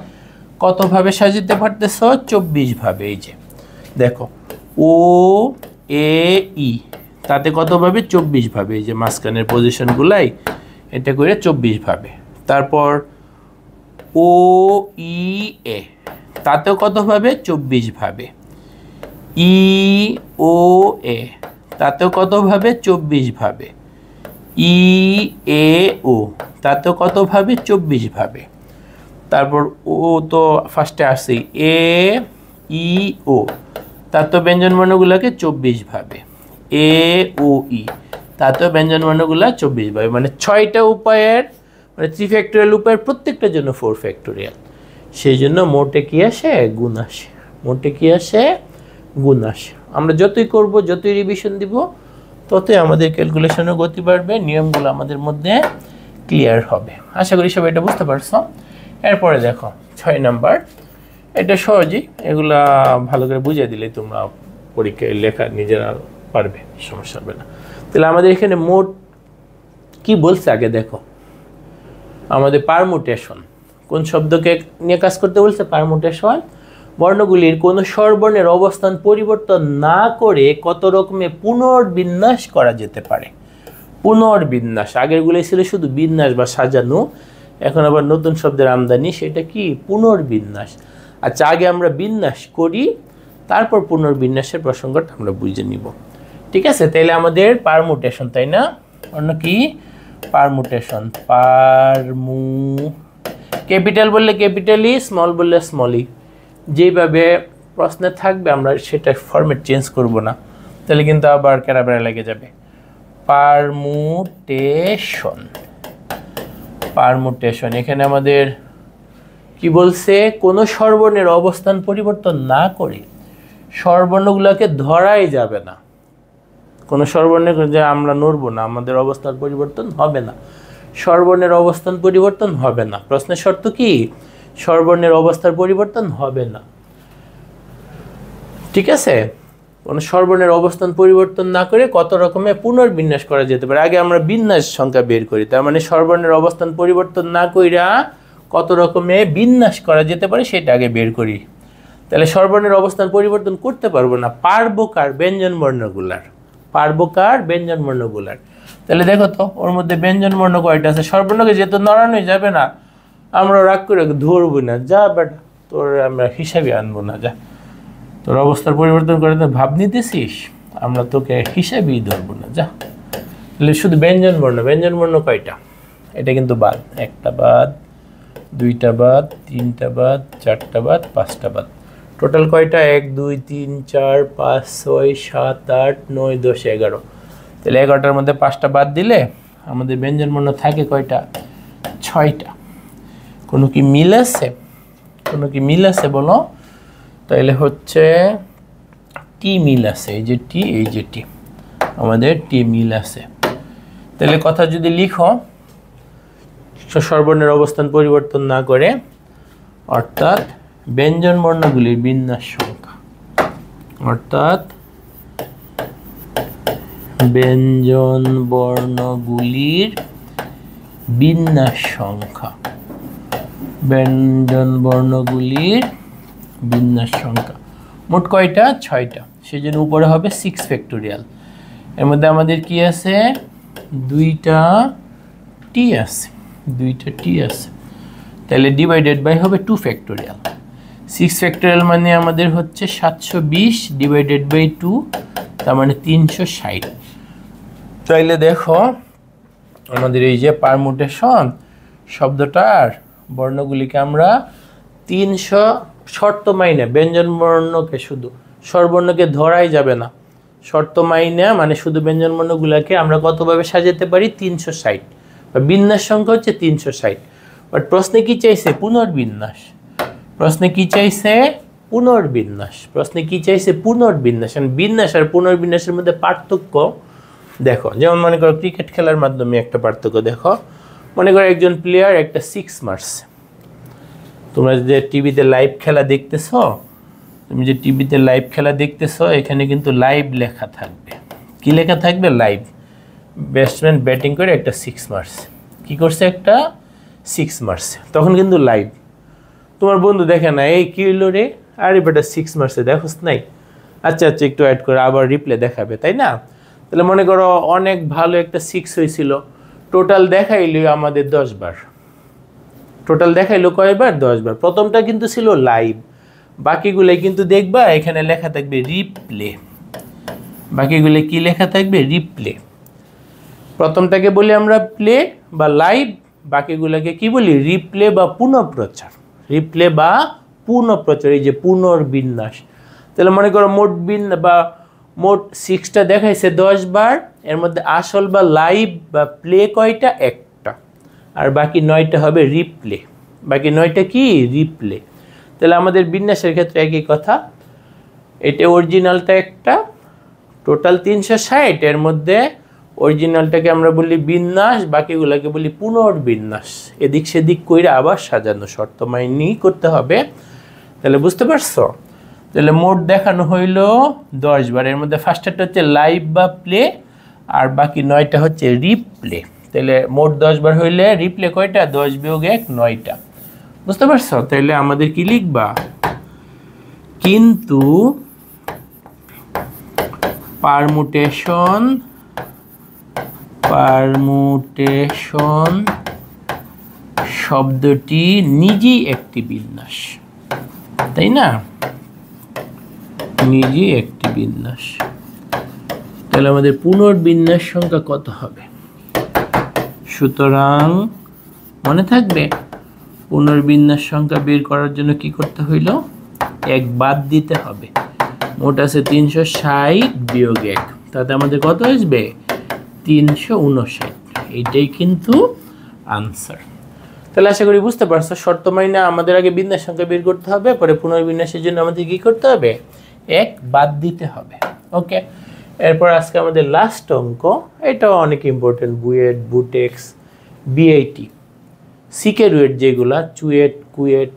কতভাবে সাজাতে পারতেছ, 24 ভাবে। এই যে দেখো ও এ ই, তাতে কতভাবে, 24 ভাবে। এই যে মাঝখানের পজিশনগুলাই এটা করে 24 ভাবে। তারপর ও ই এ, তাতেও কতভাবে, 24 ভাবে। ই ও এ, তাতেও কতভাবে, 24 ভাবে। ই এ ও, তাতেও কতভাবে, 24 ভাবে। তারপর ও তো ফার্স্টে আসছে, এ ই ও, তাতেও ব্যঞ্জন বর্ণগুলোকে 24 ভাবে। এ ও ই, তাতেও ব্যঞ্জন বর্ণগুলো 24 ভাবে। মানে 6টা উপায়ের, মানে 3 ফ্যাক্টোরিয়াল উপায়ের প্রত্যেকটার জন্য 4 ফ্যাক্টোরিয়াল। সেই জন্য মোটে কি আসে, গুণ আসে। মোটে কি আসে, গুণ আসে। আমরা যতই করব, যতই রিভিশন দিব, ততই আমাদের ক্যালকুলেশনের গতি বাড়বে, নিয়মগুলো আমাদের মধ্যে ক্লিয়ার হবে। আশা করি সবাই এটা বুঝতে পারছো। এরপরে দেখো 6 নাম্বার, এটা সহজেই, এগুলা ভালো করে বুঝিয়ে দিলে তোমরা পরীক্ষায় লেখা নিজেরা পারবে, সমস্যা হবে না। তাহলে আমাদের এখানে মোট কি বলছে আগে দেখো, আমাদের পারমুটেশন, কোন শব্দকে নিয়ে কাজ করতে বলছে, পারমুটেশন। বর্ণগুলির কোন স্বরবর্ণের অবস্থান পরিবর্তন না করে কত রকমের পুনর্বিন্যাস করা যেতে পারে। পুনর্বিন্যাস, আগেরগুলো ছিল শুধু বিন্যাস বা সাজানো, এখন আবার নতুন শব্দের আমদানি, সেটা কি, পুনর্বিন্যাস। আচ্ছা, আগে আমরা বিন্যাস করি, তারপর পুনর্বিন্যাসের প্রসঙ্গটা আমরা বুঝে নিব। ঠিক আছে? তাইলে আমাদের পারমুটেশন, তাই না? অন্য কি, পারমুটেশন। ক্যাপিটাল বললে ক্যাপিটালি, স্মল বললে স্মলই, যেভাবে প্রশ্নে থাকবে আমরা সেটা ফরম্যাট চেঞ্জ করব না, তাহলে কিন্তু আবার ক্যারাবেড়া লেগে যাবে। পারমুটেশন, পারমুটেশন, এখানে আমাদের কি বলছে, কোনো স্বরবর্ণের অবস্থান পরিবর্তন না করে, স্বরবর্ণগুলোকে ধরাই যাবে না, কোনো স্বরবর্ণের যে আমরা নড়বো না, আমাদের অবস্থান পরিবর্তন হবে না, স্বরবর্ণের অবস্থান পরিবর্তন হবে না। প্রশ্নের শর্ত কি, স্বরবর্ণের অবস্থার পরিবর্তন হবে না। ঠিক আছে? কোনো স্বরবর্ণের অবস্থান পরিবর্তন না করে কত রকমের পুনর্বিন্যাস করা যেতে পারে। আগে আমরা বিন্যাস সংখ্যা বের করি, তার মানে স্বরবর্ণের অবস্থান পরিবর্তন না কইরা কত রকমের বিন্যাস করা যেতে পারে সেটা আগে বের করি। তাহলে স্বরবর্ণের অবস্থান পরিবর্তন করতে পারবো না, পারবো কার, ব্যঞ্জন বর্ণগুলার, পারবো কার, ব্যঞ্জন বর্ণগুলার। তাহলে দেখো তো ওর মধ্যে ব্যঞ্জন বর্ণ কয়টা আছে, স্বরবর্ণকে যেহেতু নড়ানোই যাবে না, আমরা রাগ করে ধরবো না, যা বেটা তোর আমরা হিসাবে আনবো না, যা তোর অবস্থার পরিবর্তন করে তো ভাব নিতেছিস, আমরা তোকে হিসাবেই ধরবো না, যা। তাহলে শুধু ব্যঞ্জন বর্ণ, ব্যঞ্জন বর্ণ কয়টা, এটা কিন্তু বাদ, একটা বাদ, দুইটা বাদ, তিনটা বাদ, চারটা বাদ, পাঁচটা বাদ, টোটাল কয়টা, 1 2 3 4 5 6 7 8 9 10 11। তাহলে 11টার মধ্যে 5টা বাদ দিলে আমাদের ব্যঞ্জন বর্ণ থাকে কয়টা, 6টা। কোনো কি মিল আছে, কোনো কি মিল আছে বলো? তাইলে হচ্ছে টি মিল আছে, এই যে টি, এই যে টি, আমাদের টি মিল আছে। তাহলে কথা যদি লিখো, স্বরবর্ণের অবস্থান পরিবর্তন না করে, অর্থাৎ ব্যঞ্জন বর্ণগুলির বিন্যাস সংখ্যা, অর্থাৎ ব্যঞ্জন বর্ণগুলির বিন্যাস সংখ্যা, ব্যঞ্জন বর্ণগুলির বিন্যাস সংখ্যা। মোট কয়টা? 6টা। সেজন্য উপরে হবে 6 ফ্যাক্টোরিয়াল। এর মধ্যে আমাদের কি আছে? 2টা টি আছে, 2টা টি আছে। তাহলে ডিভাইডেড বাই হবে 2 ফ্যাক্টোরিয়াল। 6 ফ্যাক্টোরিয়াল মানে আমাদের হচ্ছে 720 ডিভাইডেড বাই 2, তার মানে 360। তাইলে দেখো আমাদের এই যে পারমুটেশন শব্দটার বর্ণগুলিকে আমরা 300 শর্ত মাইনে, ব্যঞ্জন বর্ণকে শুধু, স্বরবর্ণকে ধরাই যাবে না, শর্ত মাইনে মানে শুধু ব্যঞ্জন বর্ণগুলোকে আমরা কতভাবে সাজাতে পারি? 360। বা বিন্যাস সংখ্যা হচ্ছে 360। বাট প্রশ্নে কি চাইছে? পুনর্বিন্যাস। প্রশ্নে কি চাইছে? পুনর্বিন্যাস। প্রশ্নে কি চাইছে? পুনর্বিন্যাস। বিন্যাস আর পুনর্বিন্যাসের মধ্যে পার্থক্য দেখো। যেমন মনে করো ক্রিকেট খেলার মাধ্যমে একটা পার্থক্য দেখো। মনে করো একজন প্লেয়ার একটা 6 মারছে। তোমরা যে টিভিতে লাইভ খেলা দেখতেছো, তুমি যে টিভিতে লাইভ খেলা দেখতেছো, এখানে কিন্তু লাইভ লেখা থাকবে। কি লেখা থাকবে? লাইভ। ব্যাটসম্যান ব্যাটিং করে একটা 6 মারছে। কি করছে? একটা 6 মারছে, তখন কিন্তু লাইভ। তোমার বন্ধু দেখে না, এই কি হইলো রে, আরে বেটা 6 মারছে, দেখোস নাই? আচ্ছা আচ্ছা একটু অ্যাড করে আবার রিপ্লে দেখাবে, তাই না? তাহলে মনে করো অনেক ভালো একটা 6 হয়েছিল, টোটাল দেখাইলো আমাদের 10 বার। টোটাল দেখাইলো কয়বার? 10 বার। প্রথমটা কিন্তু ছিল লাইভ, বাকিগুলো কিন্তু দেখবা এখানে লেখা থাকবে রিপ্লে। বাকিগুলো কি লেখা থাকবে? রিপ্লে। প্রথমটাকে বলি আমরা প্লে বা লাইভ, বাকিগুলোকে কি বলি? রিপ্লে বা পুনঃপ্রচার। রিপ্লে বা পুনঃপ্রচার, এই যে পুনর্বিন্যাস। তাহলে মনে করো মোট 6টা দেখাইছে 10 বার, এর মধ্যে আসল বা লাইভ বা প্লে কয়টা? একটা। আর বাকি 9টা হবে রিপ্লে। বাকি 9টা কি? রিপ্লে। তাহলে আমাদের বিন্যাসের ক্ষেত্রে একই কথা। এটা অরিজিনালটা একটা, টোটাল 360, এর মধ্যে অরিজিনালটাকে আমরা বলি বিন্যাস, বাকিগুলোকে বলি পুনর্বিন্যাস। এদিক সেদিক কইরা আবার সাজানো, শর্ত মাইনেই করতে হবে। তাহলে বুঝতে পারছো? তাহলে মোট দেখানো হইল 10 বার। এর মধ্যে ফার্স্টটা হচ্ছে লাইভ বা প্লে, আর বাকি 9টা হচ্ছে রিপ্লে। তাহলে মোট 10 বার হইলে রিপ্লে কয়টা? 10 বিয়োগ 1, 9টা। বুঝতে পারছো? তাহলে আমাদের কি লিখবা? কিন্তু পারমুটেশন শব্দটি নিজেই একটি বিন্যাস, তাই না? নিজেই একটি বিন্যাস। তাহলে আমাদের পুনর্বিন্যাস সংখ্যা কত হবে? সুতরাং মনে থাকবে, পুনর্বিন্যাস সংখ্যা বের করার জন্য কি করতে হইল? 1 বাদ দিতে হবে। মোট আছে 360 বিয়োগ 1, তাতে আমাদের কত আসবে? 359। এইটাই কিন্তু আনসার। তাহলে আশা করি বুঝতে পারছো। শর্ত মাইনা আমাদের আগে বিন্যাস সংখ্যা বের করতে হবে, পরে পুনর্বিন্যাসের জন্য আমাদের কি করতে হবে? 1 বাদ দিতে হবে। ওকে, এরপর আজকে আমাদের লাস্ট অঙ্ক, এটাও অনেক ইম্পর্টেন্ট। বুয়েট, বুটেক্স, বিআইটি, সিকে রুয়েট, যেগুলা চুয়েট, কুয়েট,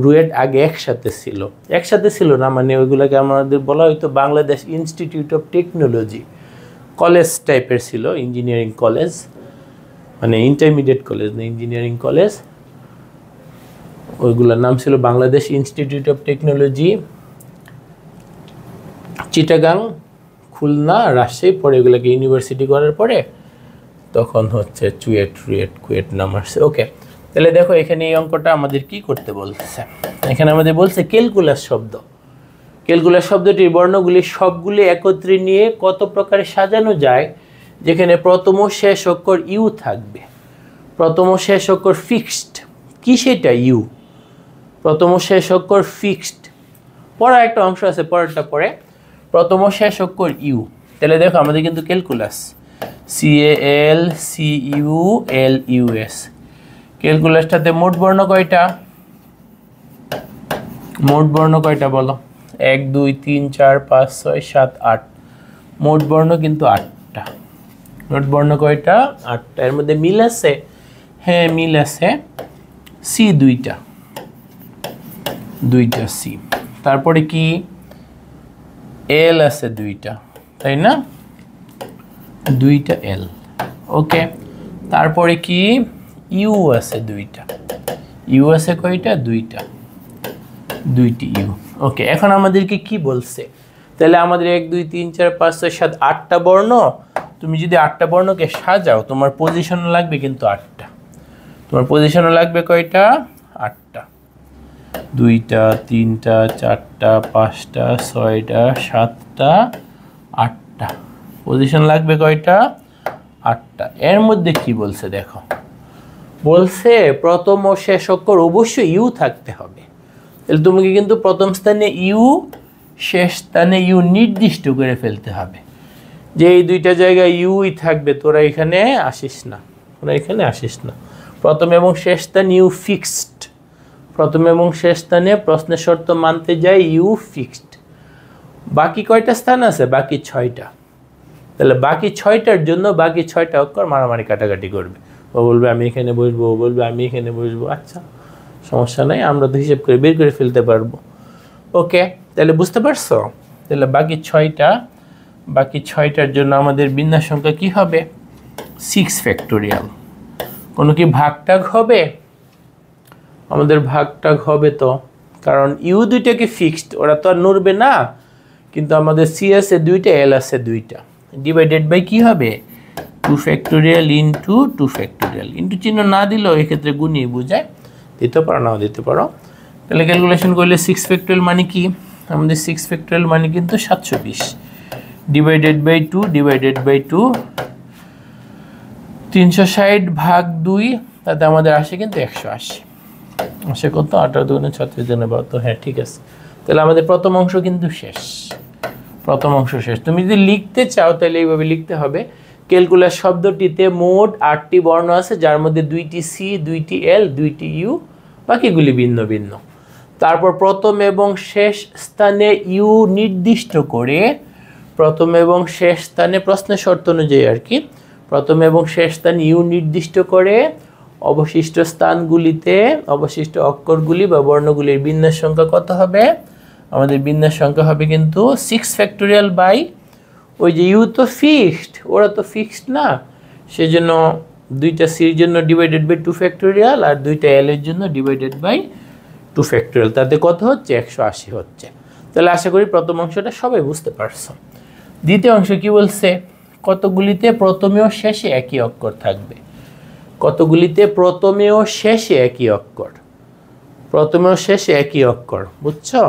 রুয়েট আগে একসাথে ছিল না, মানে ওইগুলোকে আমাদের বলা হয়তো Bangladesh institute of technology, college টাইপের ছিল, ইঞ্জিনিয়ারিং কলেজ, মানে ইন্টারমিডিয়েট কলেজ না, ইঞ্জিনিয়ারিং কলেজ। ওইগুলোর নাম ছিল Bangladesh institute of technology, Chittagong, Khulna, Rajshahi. পরে এগুলোকে ইউনিভার্সিটি করার পরে তখন হচ্ছে চুয়েট, রুয়েট, কুয়েট নাম আসছে। ওকে, তাহলে দেখো এখানে এই অঙ্কটা আমাদের কি করতে বলছে। এখানে আমাদের বলছে ক্যালকুলাস শব্দ। ক্যালকুলাস শব্দটির বর্ণগুলি সবগুলি একত্রে নিয়ে কত প্রকারে সাজানো যায়, যেখানে প্রথম ও শেষ অক্ষর ইউ থাকবে। প্রথম ও শেষ অক্ষর ফিক্সড। কি সেটা? ইউ। প্রথম ও শেষ অক্ষর ফিক্সড। পড়া একটা অংশ আছে, পরেরটা পরে। প্রথম ও শেষ অক্ষর ইউ। তাহলে দেখো আমাদের কিন্তু ক্যালকুলাস, CALCULUS। ক্যালকুলাসটাতে মোট বর্ণ কয়টা? মোট বর্ণ কয়টা বলো? 1 2 3 4 5 6 7 8। মোট বর্ণ কিন্তু 8টা। মোট বর্ণ কয়টা? 8টা। এর মধ্যে মিল আছে? হ্যাঁ মিল আছে। সি দুইটা সি। তারপরে কি? এল আছে 2টা, তাই না? 2টা এল। ওকে, তারপরে কি ইউ আছে দুইটা, ইউ আছে কয়টা, দুইটা, দুইটি ইউ। ওকে, এখন আমাদেরকে কি বলছে, তাহলে আমাদের 1 2 3 4 5 6 7 8টা বর্ণ। তুমি যদি 8টা বর্ণকে সাজাও তোমার পজিশন লাগবে কিন্তু 8টা। তোমার পজিশন লাগবে কয়টা, 8টা, 2টা 3টা 4টা 5টা 6টা 7টা 8টা, পজিশন লাগবে কয়টা, 8টা। এর মধ্যে কি বলছে দেখো, বলছে প্রথম ও শেষ অক্ষর অবশ্যই ইউ থাকতে হবে। তাহলে তোমাকে কিন্তু প্রথম স্থানে ইউ, শেষ স্থানে ইউ নির্দিষ্ট করে ফেলতে হবে যে এই দুইটা জায়গায় ইউই থাকবে, তোরা এখানে আসিস না, তোরা এখানে আসিস না। প্রথম এবং শেষ স্থান ইউ ফিক্সড, প্রথম এবং শেষ স্থানে প্রশ্নের শর্ত মানতে যায় ইউ ফিক্সড। বাকি কয়টা স্থান আছে, বাকি 6টা। তাহলে বাকি 6টার জন্য বাকি 6টা অক্ষর মারামারি কাটাকাটি করবে, ও বলবে আমি এখানে বসবো, ও বলবে আমি এখানে বসবো। আচ্ছা সমস্যা নাই, আমরা তো হিসেব করে বের করে ফেলতে পারবো। ওকে, তাহলে বুঝতে পারছো? তাহলে বাকি 6টা, বাকি 6টার জন্য আমাদের বিন্যাস সংখ্যা কি হবে, 6 ফ্যাক্টোরিয়াল। কোনো কি ভাগটাগ হবে, আমাদের ভাগটাগ হবে তো, কারণ ইউ দুইটাকে ফিক্সড, ওরা তো আর নড়বে না। কিন্তু আমাদের সি আছে দুইটা, এল আছে দুইটা, ডিভাইডেড বাই কি হবে, 2 ফ্যাক্টোরিয়াল ইন্টু 2 ফ্যাক্টোরিয়াল। ইন্টু চিহ্ন না দিলেও এক্ষেত্রে গুণই বোঝায়, দিতে পারো নাও দিতে পারো। তাহলে ক্যালকুলেশন করলে 6 ফ্যাক্টোরিয়াল মানে কি, আমাদের 6 ফ্যাক্টোরিয়াল মানে কিন্তু 720 ডিভাইডেড বাই 2 ডিভাইডেড বাই 2, 360 ভাগ 2, তাতে আমাদের আসে কিন্তু 180। আসে কত, 18 2 36 জনের 72। হ্যাঁ ঠিক আছে, তাহলে আমাদের প্রথম অংশ কিন্তু শেষ, প্রথম অংশ শেষ। তুমি যদি লিখতে চাও তাহলে এইভাবে লিখতে হবে, ক্যালকুলাস শব্দটিতে মোট 8টি বর্ণ আছে, যার মধ্যে 2টি সি, 2টি এল, 2টি ইউ, বাকিগুলি ভিন্ন ভিন্ন। তারপর প্রথম এবং শেষ স্থানে ইউ নির্দিষ্ট করে, প্রথম এবং শেষ স্থানে প্রশ্নের শর্ত অনুযায়ী আর কি, প্রথম এবং শেষ স্থানে ইউ নির্দিষ্ট করে অবশিষ্ট স্থানগুলিতে অবশিষ্ট অক্ষরগুলি বা বর্ণগুলির বিন্যাস সংখ্যা কত হবে, আমাদের বিন্যাস সংখ্যা হবে কিন্তু 6 ফ্যাক্টোরিয়াল বাই, ওই যে ইউ তো ফিক্সড, ওরা তো ফিক্সড না, সেজন্য 2টা সির জন্য ডিভাইডেড বাই 2 ফ্যাক্টোরিয়াল আর 2টা এল এর জন্য ডিভাইডেড বাই 2 ফ্যাক্টোরিয়াল, তাতে কত হচ্ছে, 180 হচ্ছে। তাহলে আশা করি প্রথম অংশটা সবাই বুঝতে পারছো। দ্বিতীয় অংশ কি বলছে, কতগুলিতে প্রথমে ও শেষে একই অক্ষর থাকবে, কতগুলিতে প্রথমে ও শেষে একই অক্ষর, প্রথমে ও শেষে একই অক্ষর, বুঝছো?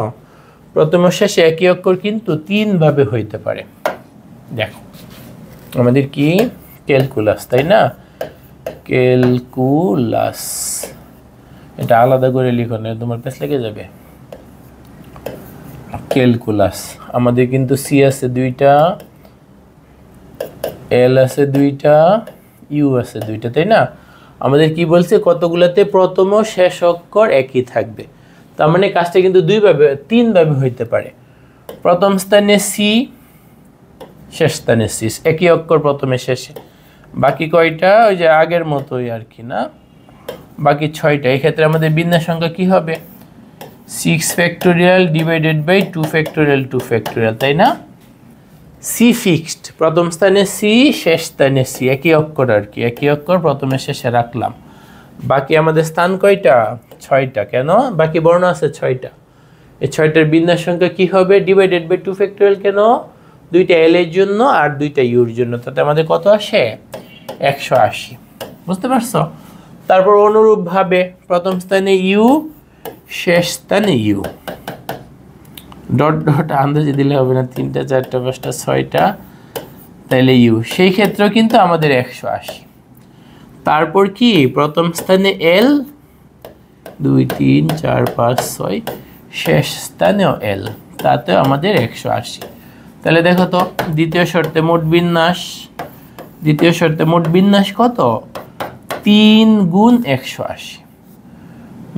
প্রথমে ও শেষে একই অক্ষর কিন্তু 3 ভাবে হইতে পারে। দেখো আমাদের কি ক্যালকুলাস, তাই না, ক্যালকুলাস, এটা আলাদা করে লিখো না, তোমার কাছে লেগে যাবে। ক্যালকুলাস আমাদের কিন্তু সি আছে 2টা, এল আছে 2টা, ইউ আছে 2টা, তাই না? আমাদের কি বলছে, কতগুলোতে প্রথম ও শেষ অক্ষর একই থাকবে, তার মানে কাজটা কিন্তু 2 ভাবে 3 ভাবে হইতে পারে। প্রথম স্থানে সি, শেষ স্থানে সি, একই অক্ষর প্রথমে শেষে। বাকি কয়টা, ওই যে আগের মতোই আর কি না, বাকি 6টা। এই ক্ষেত্রে আমাদের বিন্যাস সংখ্যা কি হবে, 6 factorial divided by 2 factorial 2 factorial, তাই না? সি ফিক্সড, প্রথম স্থানে সি, শেষ স্থানে সি, একই অক্ষর আর কি, একই অক্ষর প্রথমে শেষে রাখলাম। বাকি আমাদের স্থান কয়টা, 6টা। কেন, বাকি বর্ণ আছে 6টা, এই 6টার বিন্যাস সংখ্যা কি হবে, ডিভাইডেড বাই 2 ফ্যাক্টোরিয়াল। কেন, 2টা এল এর জন্য আর 2টা ইউর জন্য, তাতে আমাদের কত আসে, 180। বুঝতে পারছো? তারপর অনুরূপভাবে প্রথম স্থানে ইউ, শেষ স্থানে ইউ, ডট ডট আন্দাজে দিলে হবে না, 3টা 4টা 5টা 6টা, তাইলে ইউ, সেই ক্ষেত্রেও কিন্তু আমাদের 180। তারপর কি, প্রথম স্থানে এল, 2 3 4 5 6, শেষ স্থানেও এল, তাতেও আমাদের 180। তাহলে দেখো তো, দ্বিতীয় শর্তে মোট বিন্যাস, দ্বিতীয় শর্তে মোট বিন্যাস কত, 3 গুণ 180,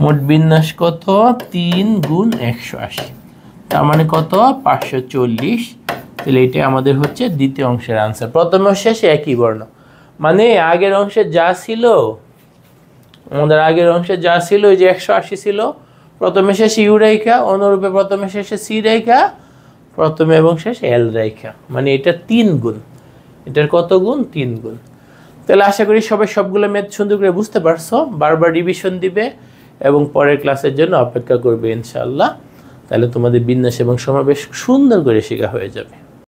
মোট বিন্যাস কত, 3 গুণ 180, তার মানে কত, 540। তাহলে এটা আমাদের হচ্ছে দ্বিতীয় অংশের আনসার। প্রথম ও শেষে একই বর্ণ, মানে আগের অংশে যা ছিল, আমাদের আগের অংশে যা ছিল, ওই যে 180 ছিল, প্রথমে শেষে ইউ রেখা, অনুরূপে প্রথমে শেষে সি রেখা, প্রথমে এবং শেষে এল রেখা, মানে এটা 3 গুণ, এটার কত গুণ, 3 গুণ। তাহলে আশা করি সবাই সবগুলো ম্যাথ সুন্দর করে বুঝতে পারছো, বারবার রিভিশন দিবে এবং পরের ক্লাসের জন্য অপেক্ষা করবে ইনশাআল্লাহ। তাহলে তোমাদের বিন্যাস এবং সমাবেশ সুন্দর করে শেখা হয়ে যাবে।